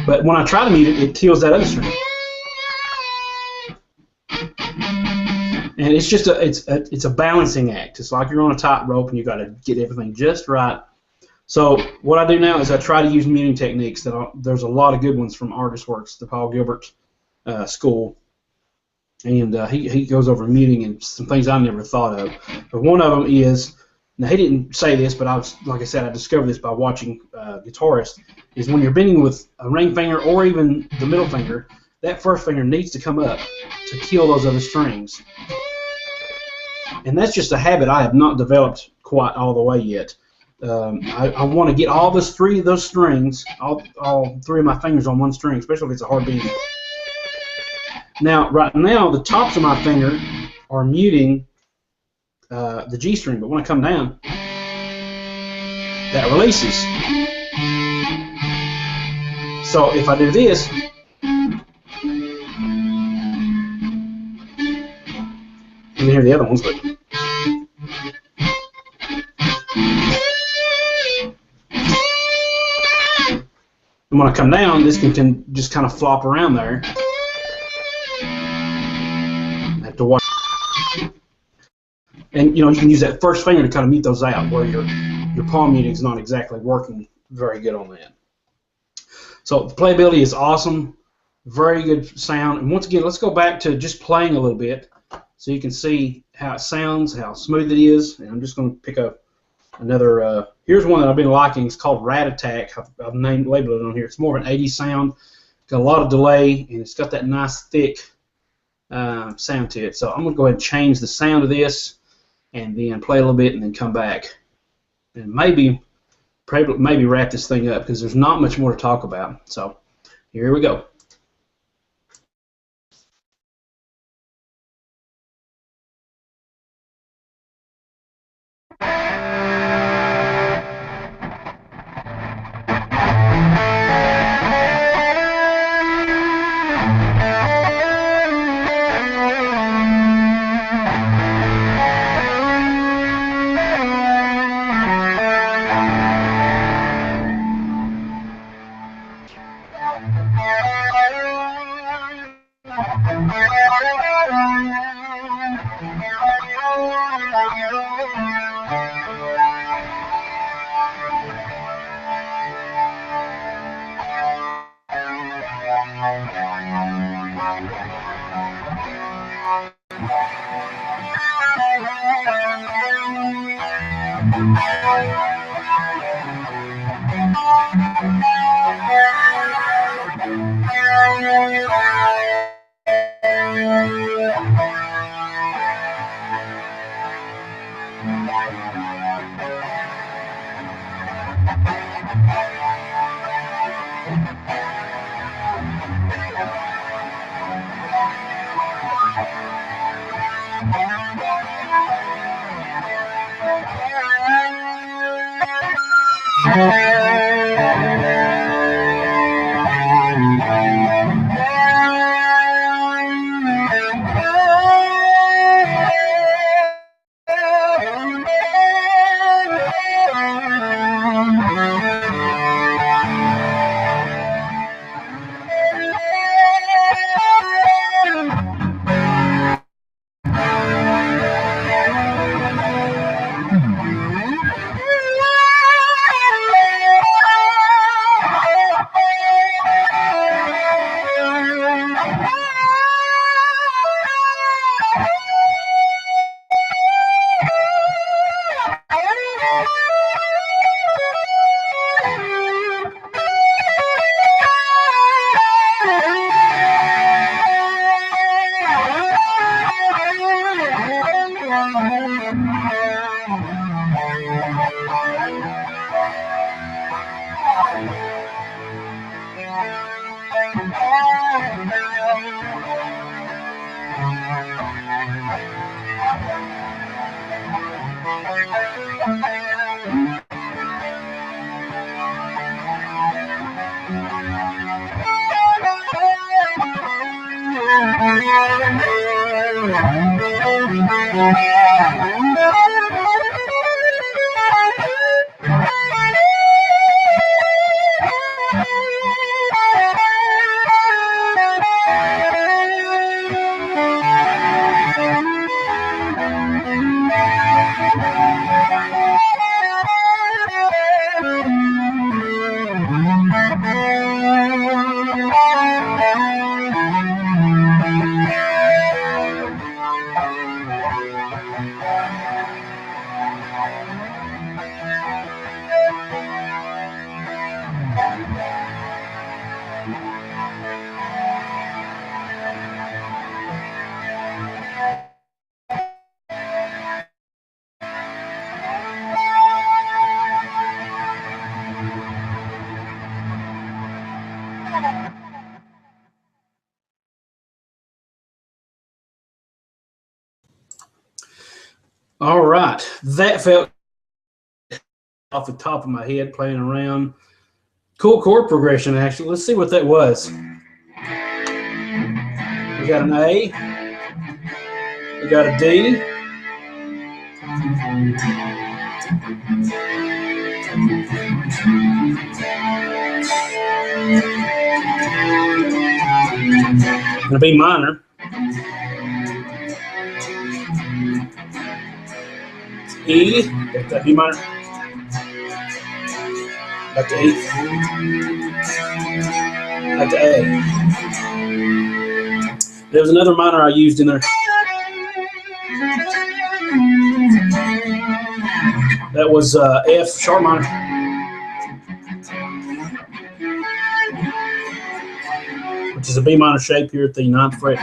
But when I try to mute it, it tills that other string. And it's just it's a balancing act. It's like you're on a tightrope and you got to get everything just right. So what I do now is I try to use muting techniques. There's a lot of good ones from Artist Works, the Paul Gilbert school, and he goes over muting and some things I never thought of. But one of them is, now he didn't say this, but like I said, I discovered this by watching Guitarist, is when you're bending with a ring finger or even the middle finger, that first finger needs to come up to kill those other strings. And that's just a habit I have not developed quite all the way yet. I want to get all three of those strings, all three of my fingers on one string, especially if it's a hard bend. Now, right now, the tops of my finger are muting the G string, but when I come down, that releases. So if I do this, you can hear the other ones, but and when I come down, this can just kind of flop around there. I have to watch. And you know, you can use that first finger to kind of mute those out, where your palm muting is not exactly working very good on that. So the playability is awesome, very good sound. And once again, let's go back to just playing a little bit, so you can see how it sounds, how smooth it is. And I'm just going to pick up another. Here's one that I've been liking. It's called Rat Attack. I've labeled it on here. It's more of an 80s sound. Got a lot of delay, and it's got that nice thick sound to it. So I'm going to go ahead and change the sound of this, and then play a little bit, and then come back, and maybe wrap this thing up, because there's not much more to talk about. So here we go. All right, that felt off the top of my head playing around. Cool chord progression, actually. Let's see what that was. We got an A. We got a D. And a B minor. E, got that B minor. Back to E. Back to A. There was another minor I used in there. That was F, sharp minor. Which is a B minor shape here at the 9th fret.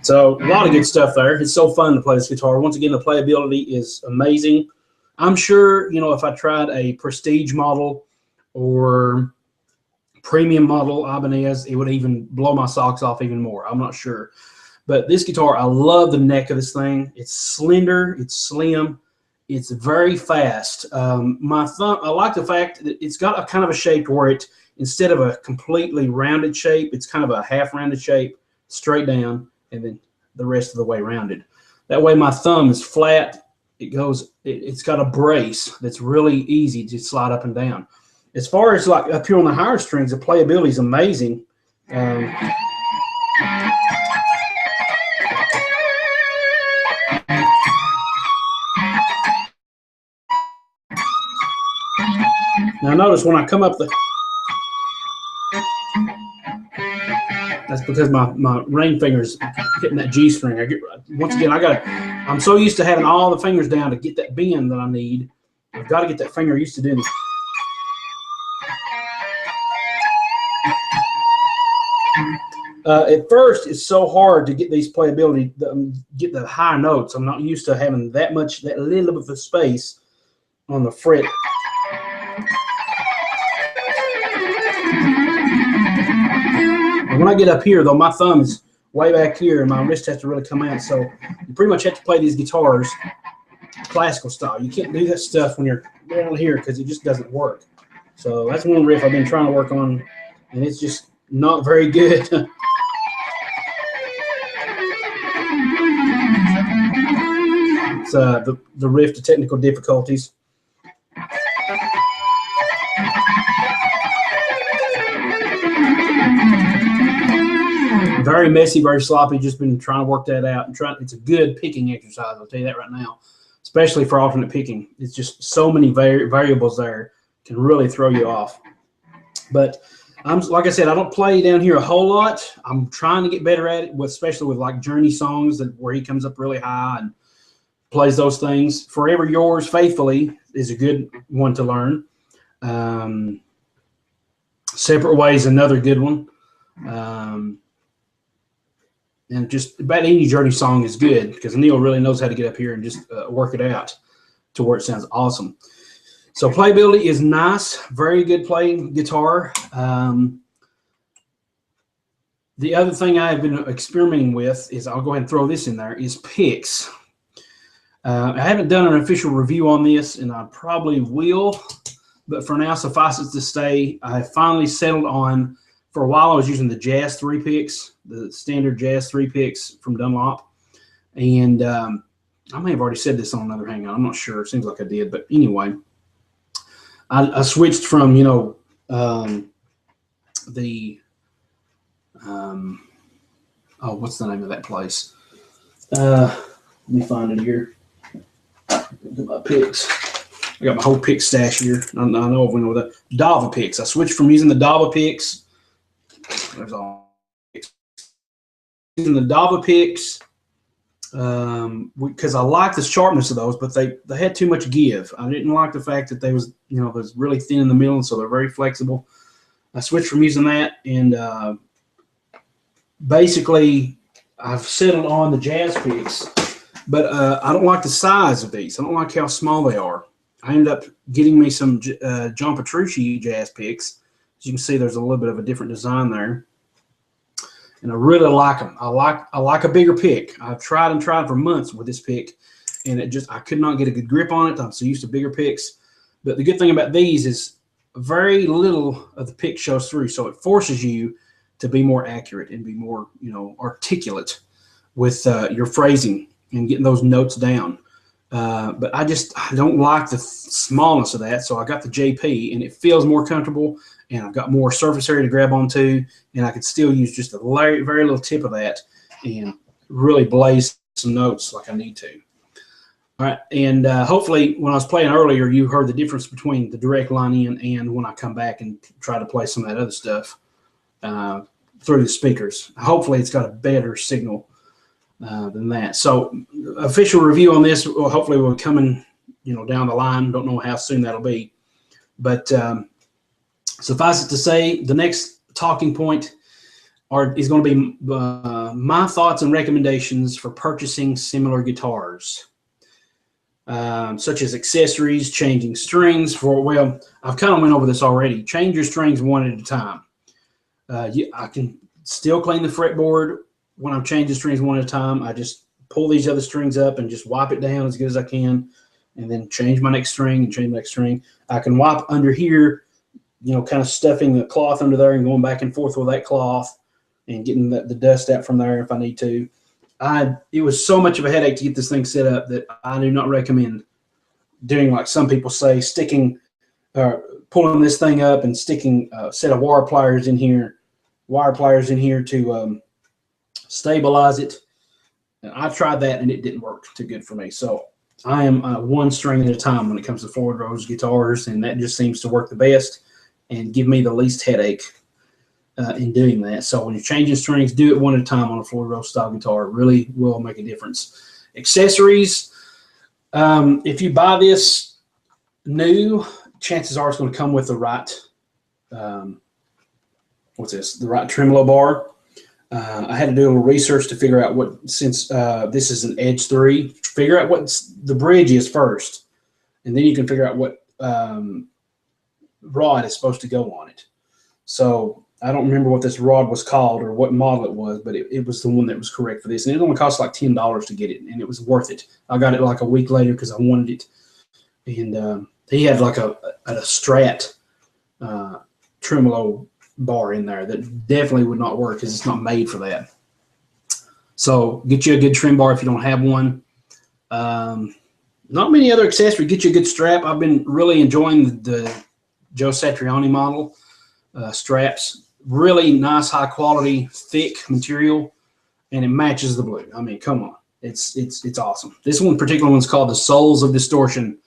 So a lot of good stuff there. It's so fun to play this guitar. Once again, the playability is amazing. I'm sure, you know, if I tried a prestige model or premium model Ibanez, it would even blow my socks off even more. I'm not sure. But this guitar, I love the neck of this thing. It's slender, it's slim, it's very fast. My thumb, I like the fact that it's got a kind of a shape where it, instead of a completely rounded shape, it's kind of a half rounded shape, straight down, and then the rest of the way rounded. That way my thumb is flat. It goes, it's got a brace that's really easy to slide up and down. As far as like up here on the higher strings, the playability is amazing. Now notice when I come up the, that's because my ring finger's hitting that G string. Once again, I'm so used to having all the fingers down to get that bend that I need. I've got to get that finger used to doing it. At first, it's so hard to get these playability, get the high notes. I'm not used to having that little bit of space on the fret. And when I get up here, though, my thumb is way back here, and my wrist has to really come out. So you pretty much have to play these guitars classical style. You can't do that stuff when you're down here because it just doesn't work. So that's one riff I've been trying to work on, and it's just not very good. It's the riff to technical difficulties. Very messy, very sloppy. Just been trying to work that out. It's a good picking exercise. I'll tell you that right now, especially for alternate picking. It's just so many variables there can really throw you off. But like I said, I don't play down here a whole lot. I'm trying to get better at it, especially with like Journey songs where he comes up really high and plays those things. Forever Yours Faithfully is a good one to learn. Separate Ways, another good one. And just about any Journey song is good because Neil really knows how to get up here and just work it out to where it sounds awesome. So playability is nice, very good playing guitar. The other thing I've been experimenting with is, I'll go ahead and throw this in there, is picks. I haven't done an official review on this, and I probably will, but for now, suffice it to say, I finally settled on, for a while I was using the Jazz 3 picks, the standard Jazz 3 picks from Dunlop, and I may have already said this on another Hangout, I'm not sure, it seems like I did, but anyway, I switched from, what's the name of that place? Let me find it here. My picks. I got my whole pick stash here. I know if we know that. Dava picks. I switched from using the Dava picks. There's all picks. Using the Dava picks because I like the sharpness of those, but they had too much give. I didn't like the fact that they was really thin in the middle, and so they're very flexible. I switched from using that, and basically I've settled on the Jazz picks. But I don't like the size of these. I don't like how small they are. I ended up getting me some John Petrucci Jazz picks. As you can see, there's a little bit of a different design there. And I really like them. I like a bigger pick. I've tried and tried for months with this pick, and I could not get a good grip on it. I'm so used to bigger picks. But the good thing about these is very little of the pick shows through, so it forces you to be more accurate and be more articulate with your phrasing and getting those notes down. But I don't like the smallness of that, so I got the JP, and it feels more comfortable, and I've got more surface area to grab onto, and I could still use just a very, very little tip of that and really blaze some notes like I need to. All right, and hopefully when I was playing earlier, you heard the difference between the direct line in and when I come back and try to play some of that other stuff through the speakers. Hopefully it's got a better signal than that. So official review on this hopefully will be coming down the line. Don't know how soon that'll be, but suffice it to say, the next talking point is going to be my thoughts and recommendations for purchasing similar guitars, such as accessories, changing strings. I've kind of went over this already. Change your strings one at a time. I can still clean the fretboard when I'm changing strings one at a time. I just pull these other strings up and just wipe it down as good as I can, and then change my next string and change my next string. I can wipe under here, kind of stuffing the cloth under there and going back and forth with that cloth and getting the dust out from there if I need to. It was so much of a headache to get this thing set up that I do not recommend doing like some people say, pulling this thing up and sticking a set of wire pliers in here to stabilize it. And I tried that and it didn't work too good for me. So I am one string at a time when it comes to Floyd-Rose guitars, and that just seems to work the best and give me the least headache in doing that. So when you're changing strings, do it one at a time on a Floyd-Rose style guitar. It really will make a difference. Accessories, if you buy this new, chances are it's going to come with the right, the right tremolo bar. I had to do a little research to figure out what, since this is an Edge 3, figure out what the bridge is first, and then you can figure out what rod is supposed to go on it. So I don't remember what this rod was called or what model it was, but it was the one that was correct for this. And it only cost like $10 to get it, and it was worth it. I got it like a week later because I wanted it. And he had like a Strat tremolo bar in there that definitely would not work because it's not made for that. So get you a good trem bar if you don't have one. Not many other accessories. Get you a good strap. I've been really enjoying the Joe Satriani model straps. Really nice, high quality, thick material, and it matches the blue. I mean, come on, it's awesome. This one particular one's called the Souls of Distortion.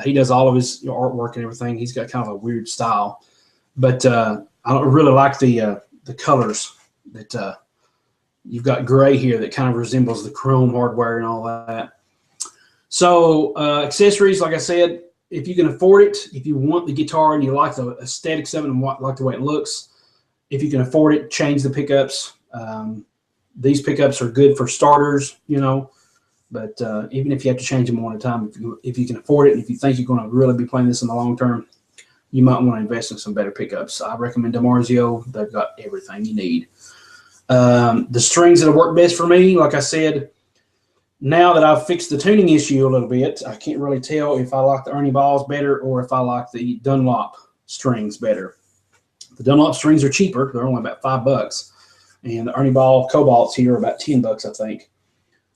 He does all of his artwork and everything. He's got kind of a weird style, but I really like the colors that you've got gray here that kind of resembles the chrome hardware and all that. So accessories, like I said, if you can afford it, if you want the guitar and you like the aesthetics of it and like the way it looks, if you can afford it, change the pickups. These pickups are good for starters, you know, but even if you have to change them one at a time, if you can afford it and if you think you're going to really be playing this in the long term, you might want to invest in some better pickups. I recommend DiMarzio. They've got everything you need. The strings that work best for me, like I said, now that I've fixed the tuning issue a little bit, I can't really tell if I like the Ernie Balls better or if I like the Dunlop strings better. The Dunlop strings are cheaper. They're only about $5. And the Ernie Ball Cobalts here are about $10, I think.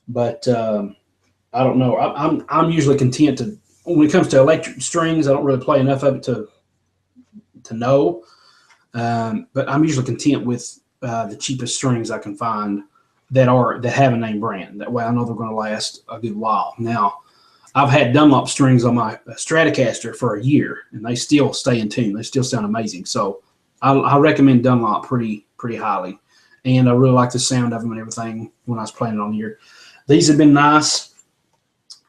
But I don't know. I'm usually content to, when it comes to electric strings, I don't really play enough of it to know. But I'm usually content with the cheapest strings I can find that have a name brand. That way I know they're going to last a good while. Now, I've had Dunlop strings on my Stratocaster for a year, and they still stay in tune. They still sound amazing. So I recommend Dunlop pretty highly, and I really like the sound of them and everything when I was playing it on here. These have been nice,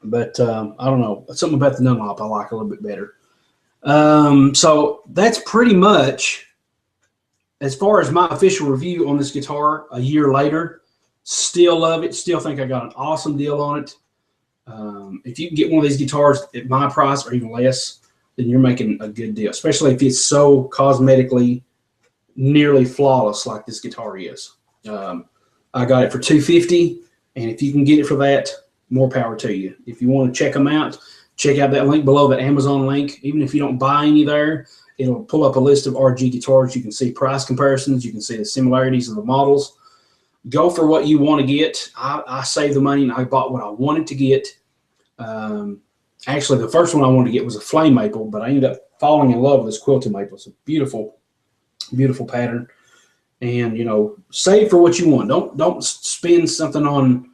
but I don't know. Something about the Dunlop I like a little bit better. So that's pretty much as far as my official review on this guitar a year later. Still love it. Still think I got an awesome deal on it. If you can get one of these guitars at my price or even less, then you're making a good deal, especially if it's so cosmetically nearly flawless like this guitar is. I got it for $250, and if you can get it for that, more power to you. If you want to check them out, check out that link below, that Amazon link. Even if you don't buy any there, it'll pull up a list of RG guitars. You can see price comparisons. You can see the similarities of the models. Go for what you want to get. I saved the money and I bought what I wanted to get. Actually, the first one I wanted to get was a flame maple, but I ended up falling in love with this quilted maple. It's a beautiful, beautiful pattern. And, you know, save for what you want. Don't spend something on,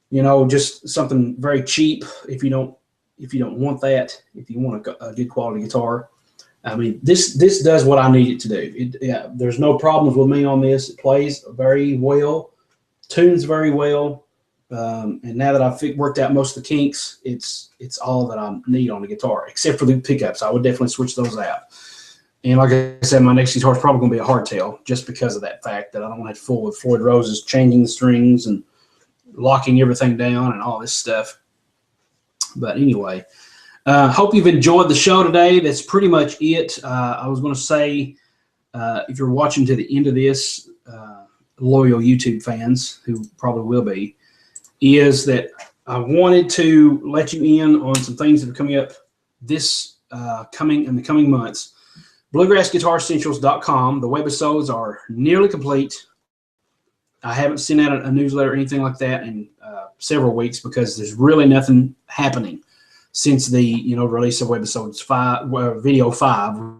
you know, just something very cheap if you don't want that. If you want a good quality guitar. I mean, this does what I need it to do. There's no problems with me on this. It plays very well, tunes very well, and now that I've worked out most of the kinks, it's all that I need on the guitar, except for the pickups. I would definitely switch those out. And like I said, my next guitar is probably going to be a hardtail, just because of that fact that I don't want to have to fool with Floyd-Roses changing the strings and locking everything down and all this stuff. But anyway. Hope you've enjoyed the show today. That's pretty much it. I was going to say, if you're watching to the end of this, loyal YouTube fans, who probably will be, is that I wanted to let you in on some things that are coming up in the coming months. BluegrassGuitarEssentials.com. The webisodes are nearly complete. I haven't sent out a newsletter or anything like that in several weeks because there's really nothing happening since the release of webisodes 5, video 5,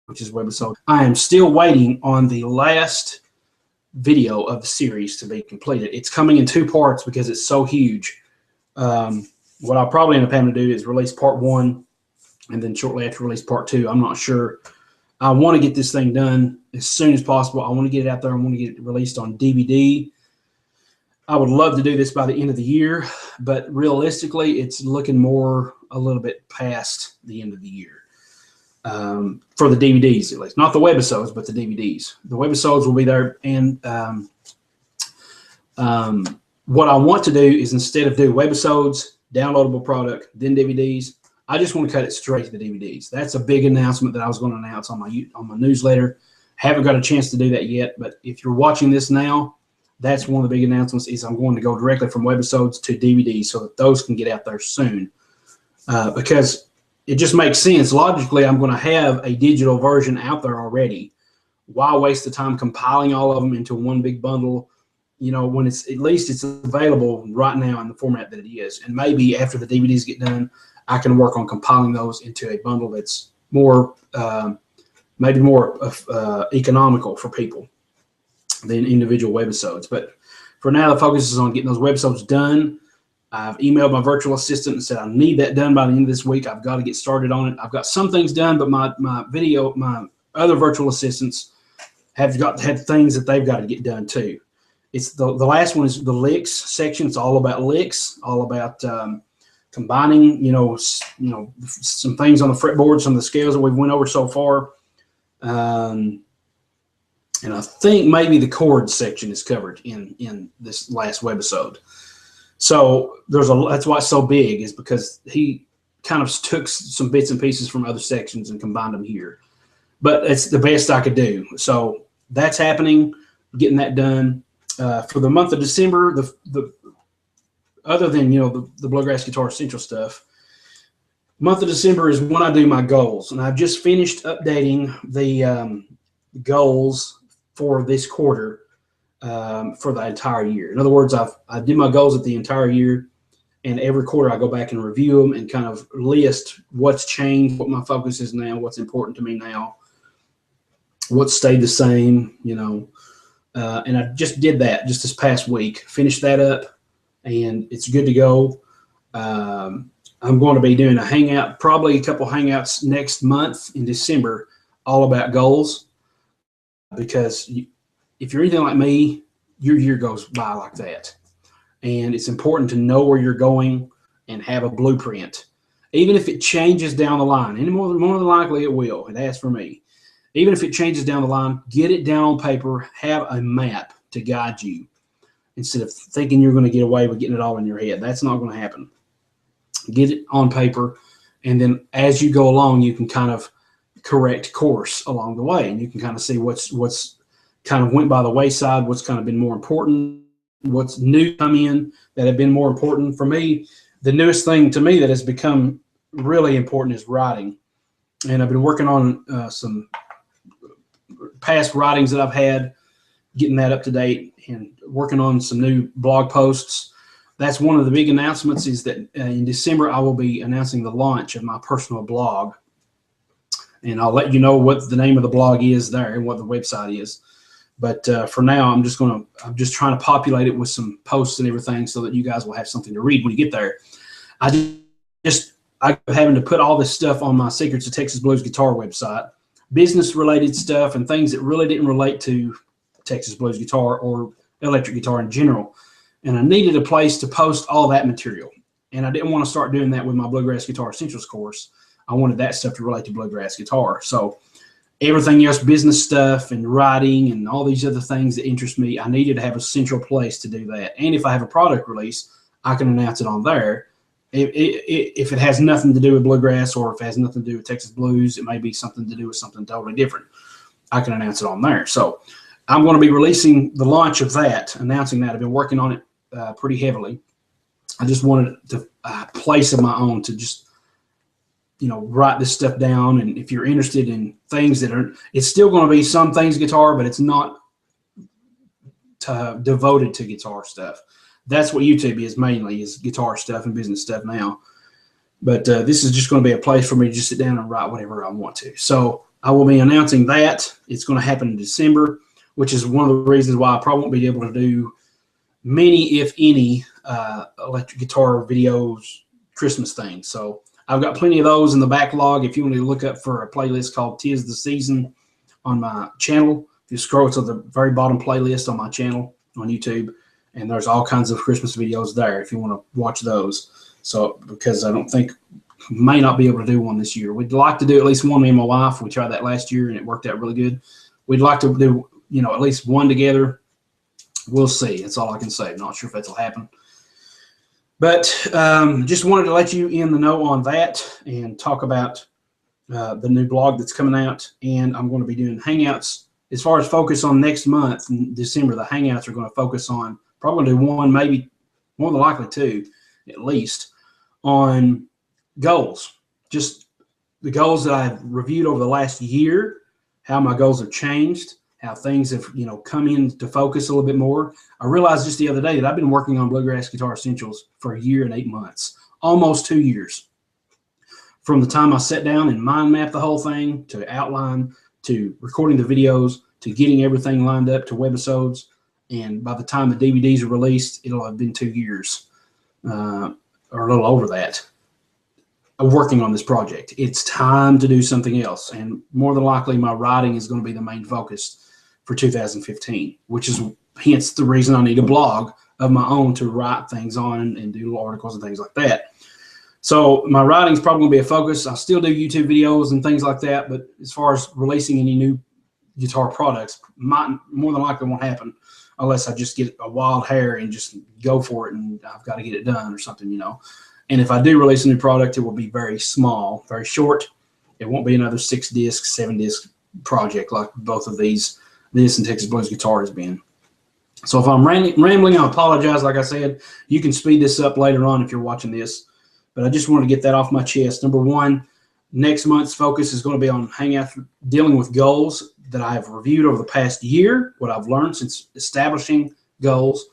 which is webisode. I am still waiting on the last video of the series to be completed. It's coming in 2 parts because it's so huge. What I'll probably end up having to do is release part 1, and then shortly after release part 2. I'm not sure. I want to get this thing done as soon as possible. I want to get it out there. I want to get it released on DVD. I would love to do this by the end of the year, but realistically, it's looking a little bit past the end of the year. for the DVDs at least. Not the webisodes, but the DVDs. The webisodes will be there. And what I want to do is, instead of do webisodes, downloadable product, then DVDs, I just want to cut it straight to the DVDs. That's a big announcement that I was going to announce on my newsletter. Haven't got a chance to do that yet, but if you're watching this now, that's one of the big announcements, is I'm going to go directly from webisodes to DVDs so that those can get out there soon. Because it just makes sense. Logically, I'm going to have a digital version out there already. Why waste the time compiling all of them into one big bundle, you know, when it's, at least it's available right now in the format that it is. And maybe after the DVDs get done, I can work on compiling those into a bundle that's more, maybe more economical for people than individual webisodes. But for now, the focus is on getting those webisodes done. I've emailed my virtual assistant and said I need that done by the end of this week. I've got to get started on it. I've got some things done, but my other virtual assistants have had things that they've got to get done too. It's the last one is the licks section. It's all about licks, all about combining, you know, some things on the fretboard, some of the scales that we've went over so far. And I think maybe the chords section is covered in this last webisode. So that's why it's so big, is because he kind of took some bits and pieces from other sections and combined them here. But it's the best I could do. So that's happening, getting that done. For the month of December, the other than, you know, the Bluegrass Guitar Central stuff, month of December is when I do my goals. And I've just finished updating the goals for this quarter for the entire year. In other words, I did my goals at the entire year, and every quarter I go back and review them and kind of list what's changed, what my focus is now, what's important to me now, what stayed the same, you know. And I just did that just this past week, finished that up, and it's good to go. I'm going to be doing a Hangout, probably a couple Hangouts next month in December, all about goals, because if you're anything like me, your year goes by like that. And it's important to know where you're going and have a blueprint. Even if it changes down the line, and more than likely it will, it has for me. Even if it changes down the line, get it down on paper, have a map to guide you, instead of thinking you're going to get away with getting it all in your head. That's not going to happen. Get it on paper, and then as you go along, you can kind of correct course along the way, and you can kind of see what's kind of went by the wayside, what's kind of been more important, what's new come in that have been more important. For me, the newest thing to me that has become really important is writing. And I've been working on some past writings that I've had, getting that up to date, and working on some new blog posts. That's one of the big announcements, is that in December I will be announcing the launch of my personal blog. And I'll let you know what the name of the blog is there and what the website is. But for now, I'm just trying to populate it with some posts and everything so that you guys will have something to read when you get there. I'm having to put all this stuff on my Secrets of Texas Blues Guitar website, business-related stuff and things that really didn't relate to Texas Blues Guitar or electric guitar in general. And I needed a place to post all that material. And I didn't want to start doing that with my Bluegrass Guitar Essentials course. I wanted that stuff to relate to bluegrass guitar. So everything else, business stuff and writing and all these other things that interest me, I needed to have a central place to do that. And if I have a product release, I can announce it on there. If it has nothing to do with bluegrass, or if it has nothing to do with Texas blues, it may be something to do with something totally different, I can announce it on there. So I'm going to be releasing the launch of that, announcing that. I've been working on it pretty heavily. I just wanted to place of my own to just, you know, write this stuff down. And if you're interested in things that are, it's still going to be some things guitar, but it's not devoted to guitar stuff. That's what YouTube is mainly, is guitar stuff and business stuff now. But this is just going to be a place for me to just sit down and write whatever I want to. So I will be announcing that. It's going to happen in December, which is one of the reasons why I probably won't be able to do many, if any, electric guitar videos, Christmas things. So I've got plenty of those in the backlog. If you want to look up for a playlist called "'Tis the Season" on my channel, if you scroll to the very bottom playlist on my channel on YouTube, and there's all kinds of Christmas videos there if you want to watch those. So, because I don't think may not be able to do one this year. We'd like to do at least one, me and my wife. We tried that last year, and it worked out really good. We'd like to do, at least one together. We'll see. That's all I can say. I'm not sure if that'll happen. But just wanted to let you in the know on that and talk about the new blog that's coming out. And I'm going to be doing Hangouts. As far as focus on next month in December, the Hangouts are going to focus on probably one, maybe more than likely two, at least, on goals. Just the goals that I've reviewed over the last year, how my goals have changed, how things have, come into focus a little bit more. I realized just the other day that I've been working on Bluegrass Guitar Essentials for 1 year and 8 months, almost 2 years. From the time I sat down and mind mapped the whole thing, to outline, to recording the videos, to getting everything lined up to webisodes. And by the time the DVDs are released, it'll have been 2 years or a little over that of working on this project. It's time to do something else. And more than likely, my writing is going to be the main focus for 2015, which is hence the reason I need a blog of my own to write things on and do articles and things like that. So my writing is probably going to be a focus. I still do YouTube videos and things like that, but as far as releasing any new guitar products, more than likely won't happen unless I just get a wild hair and just go for it and I've got to get it done or something, And if I do release a new product, it will be very small, very short. It won't be another 6-disc, 7-disc project like both of this and Texas Blues Guitar has been. So if I'm rambling, I apologize. Like I said, you can speed this up later on if you're watching this. But I just wanted to get that off my chest. Number one, next month's focus is going to be on Hangouts, dealing with goals that I've reviewed over the past year, what I've learned since establishing goals.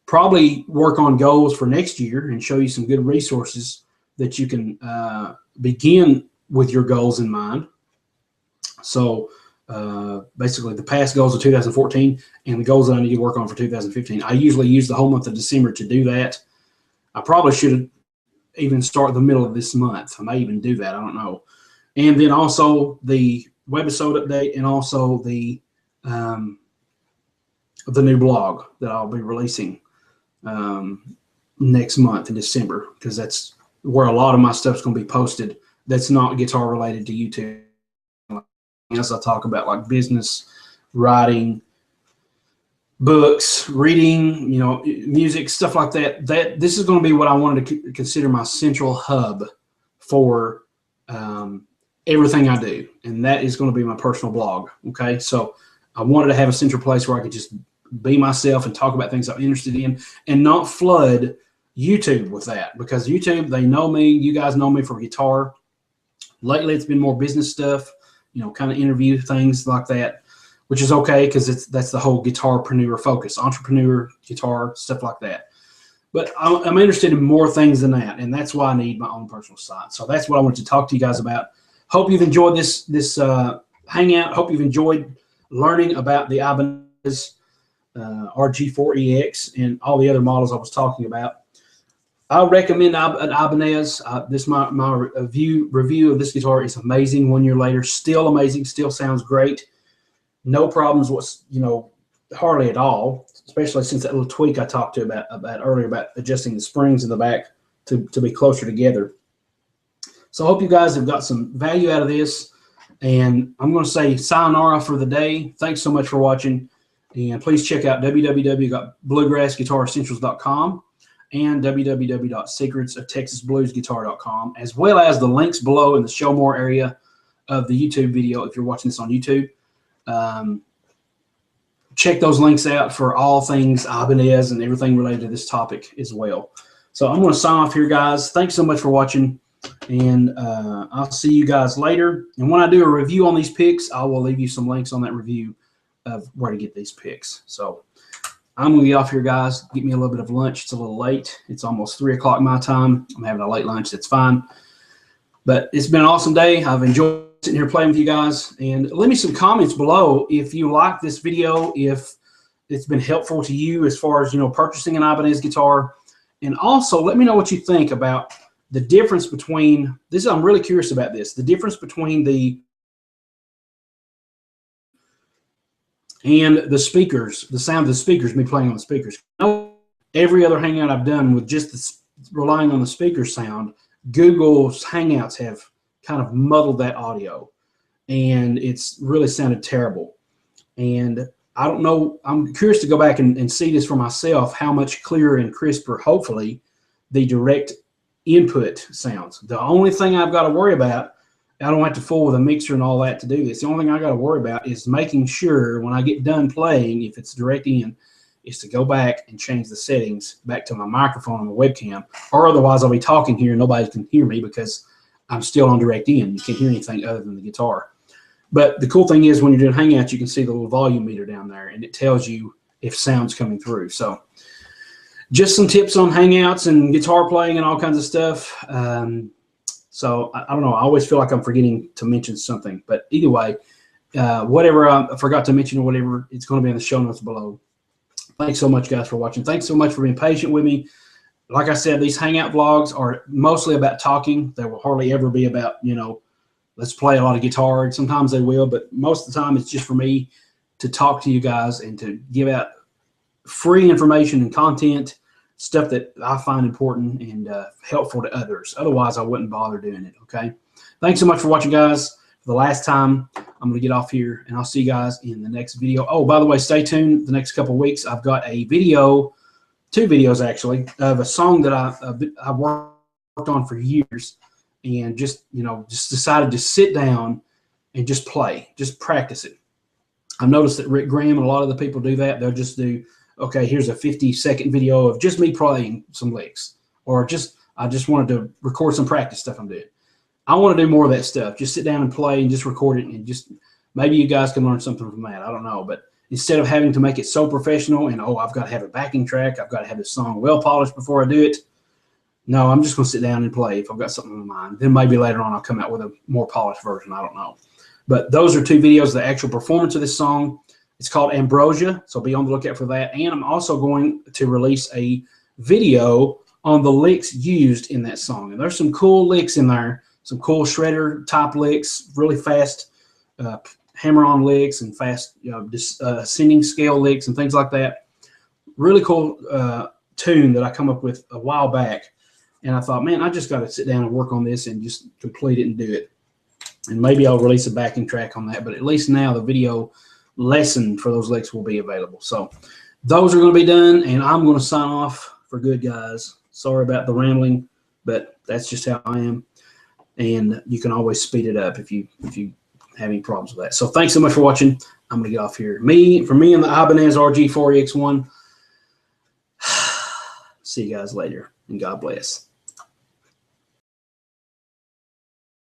Probably work on goals for next year and show you some good resources that you can begin with your goals in mind. So basically the past goals of 2014 and the goals that I need to work on for 2015. I usually use the whole month of December to do that. I probably should even start the middle of this month. I may even do that. I don't know. And then also the webisode update and also the new blog that I'll be releasing next month in December, because that's where a lot of my stuff's going to be posted that's not guitar related to YouTube. As I talk about like business, writing, books, reading, music, stuff like that. This is going to be what I wanted to consider my central hub for everything I do, and that is going to be my personal blog. Okay, so I wanted to have a central place where I could just be myself and talk about things I'm interested in, and not flood YouTube with that, because YouTube, they know me. You guys know me for guitar. Lately, it's been more business stuff, kind of interview things like that, which is okay because that's the whole guitarpreneur focus, entrepreneur, guitar, stuff like that. But I'm interested in more things than that, and that's why I need my own personal site. So that's what I wanted to talk to you guys about. Hope you've enjoyed this hangout. Hope you've enjoyed learning about the Ibanez RG4EX and all the other models I was talking about. I recommend an Ibanez. My review of this guitar is amazing. 1 year later, still amazing. Still sounds great. No problems. Hardly at all. Especially since that little tweak I talked to about earlier about adjusting the springs in the back to be closer together. So I hope you guys have got some value out of this. And I'm going to say sayonara for the day. Thanks so much for watching. And please check out www.bluegrassguitaressentials.com and www.secretsoftexasbluesguitar.com, as well as the links below in the show more area of the YouTube video if you're watching this on YouTube. Check those links out for all things Ibanez and everything related to this topic as well. So I'm going to sign off here, guys. Thanks so much for watching, and I'll see you guys later. And when I do a review on these picks, I will leave you some links on that review of where to get these picks. So I'm going to get off here, guys. Get me a little bit of lunch. It's a little late. It's almost 3 o'clock my time. I'm having a late lunch. That's fine. But it's been an awesome day. I've enjoyed sitting here playing with you guys. And leave me some comments below if you like this video, if it's been helpful to you as far as, purchasing an Ibanez guitar. And also let me know what you think about the difference between this. I'm really curious about this. The difference between the speakers, the sound of the speakers, me playing on the speakers. Every other hangout I've done with just relying on the speaker sound Google's Hangouts have kind of muddled that audio, and it's really sounded terrible. And I don't know, I'm curious to go back and see this for myself, how much clearer and crisper, hopefully, the direct input sounds. The only thing I've got to worry about, I don't have to fool with a mixer and all that to do this. The only thing I got to worry about is making sure when I get done playing, if it's direct in, is to go back and change the settings back to my microphone on the webcam, or otherwise I'll be talking here and nobody can hear me because I'm still on direct in. You can't hear anything other than the guitar. But the cool thing is when you're doing Hangouts, you can see the little volume meter down there, and it tells you if sound's coming through. So just some tips on Hangouts and guitar playing and all kinds of stuff. So I don't know. I always feel like I'm forgetting to mention something. But either way, whatever I forgot to mention or whatever, it's going to be in the show notes below. Thanks so much, guys, for watching. Thanks so much for being patient with me. Like I said, these Hangout vlogs are mostly about talking. They will hardly ever be about, you know, let's play a lot of guitar. Sometimes they will, but most of the time it's just for me to talk to you guys and to give out free information and content, stuff that I find important and helpful to others. Otherwise, I wouldn't bother doing it, okay? Thanks so much for watching, guys. For the last time, I'm going to get off here, and I'll see you guys in the next video. Oh, by the way, stay tuned the next couple of weeks. I've got a video, 2 videos actually, of a song that I've worked on for years, and just decided to sit down and just play, just practice it. I've noticed that Rick Graham and a lot of the people do that. They'll just do, okay, here's a 50-second video of just me playing some licks, or I just wanted to record some practice stuff I'm doing. I want to do more of that stuff. Just sit down and play and just record it, and just maybe you guys can learn something from that. I don't know, but instead of having to make it so professional and, oh, I've got to have a backing track, I've got to have this song well polished before I do it. No, I'm just going to sit down and play if I've got something in mind. Then maybe later on I'll come out with a more polished version. I don't know. But those are 2 videos, the actual performance of this song. It's called Ambrosia, so be on the lookout for that. And I'm also going to release a video on the licks used in that song. And there's some cool licks in there, some cool shredder type licks, really fast hammer-on licks and fast ascending scale licks and things like that. Really cool tune that I come up with a while back. And I thought, man, I just got to sit down and work on this and just complete it and do it. And maybe I'll release a backing track on that. But at least now the video lesson for those licks will be available. So those are going to be done, and I'm going to sign off for good, guys. Sorry about the rambling, but that's just how I am. And you can always speed it up if you have any problems with that. So thanks so much for watching. I'm going to get off here. For me and the Ibanez RG4EX1. See you guys later, and God bless.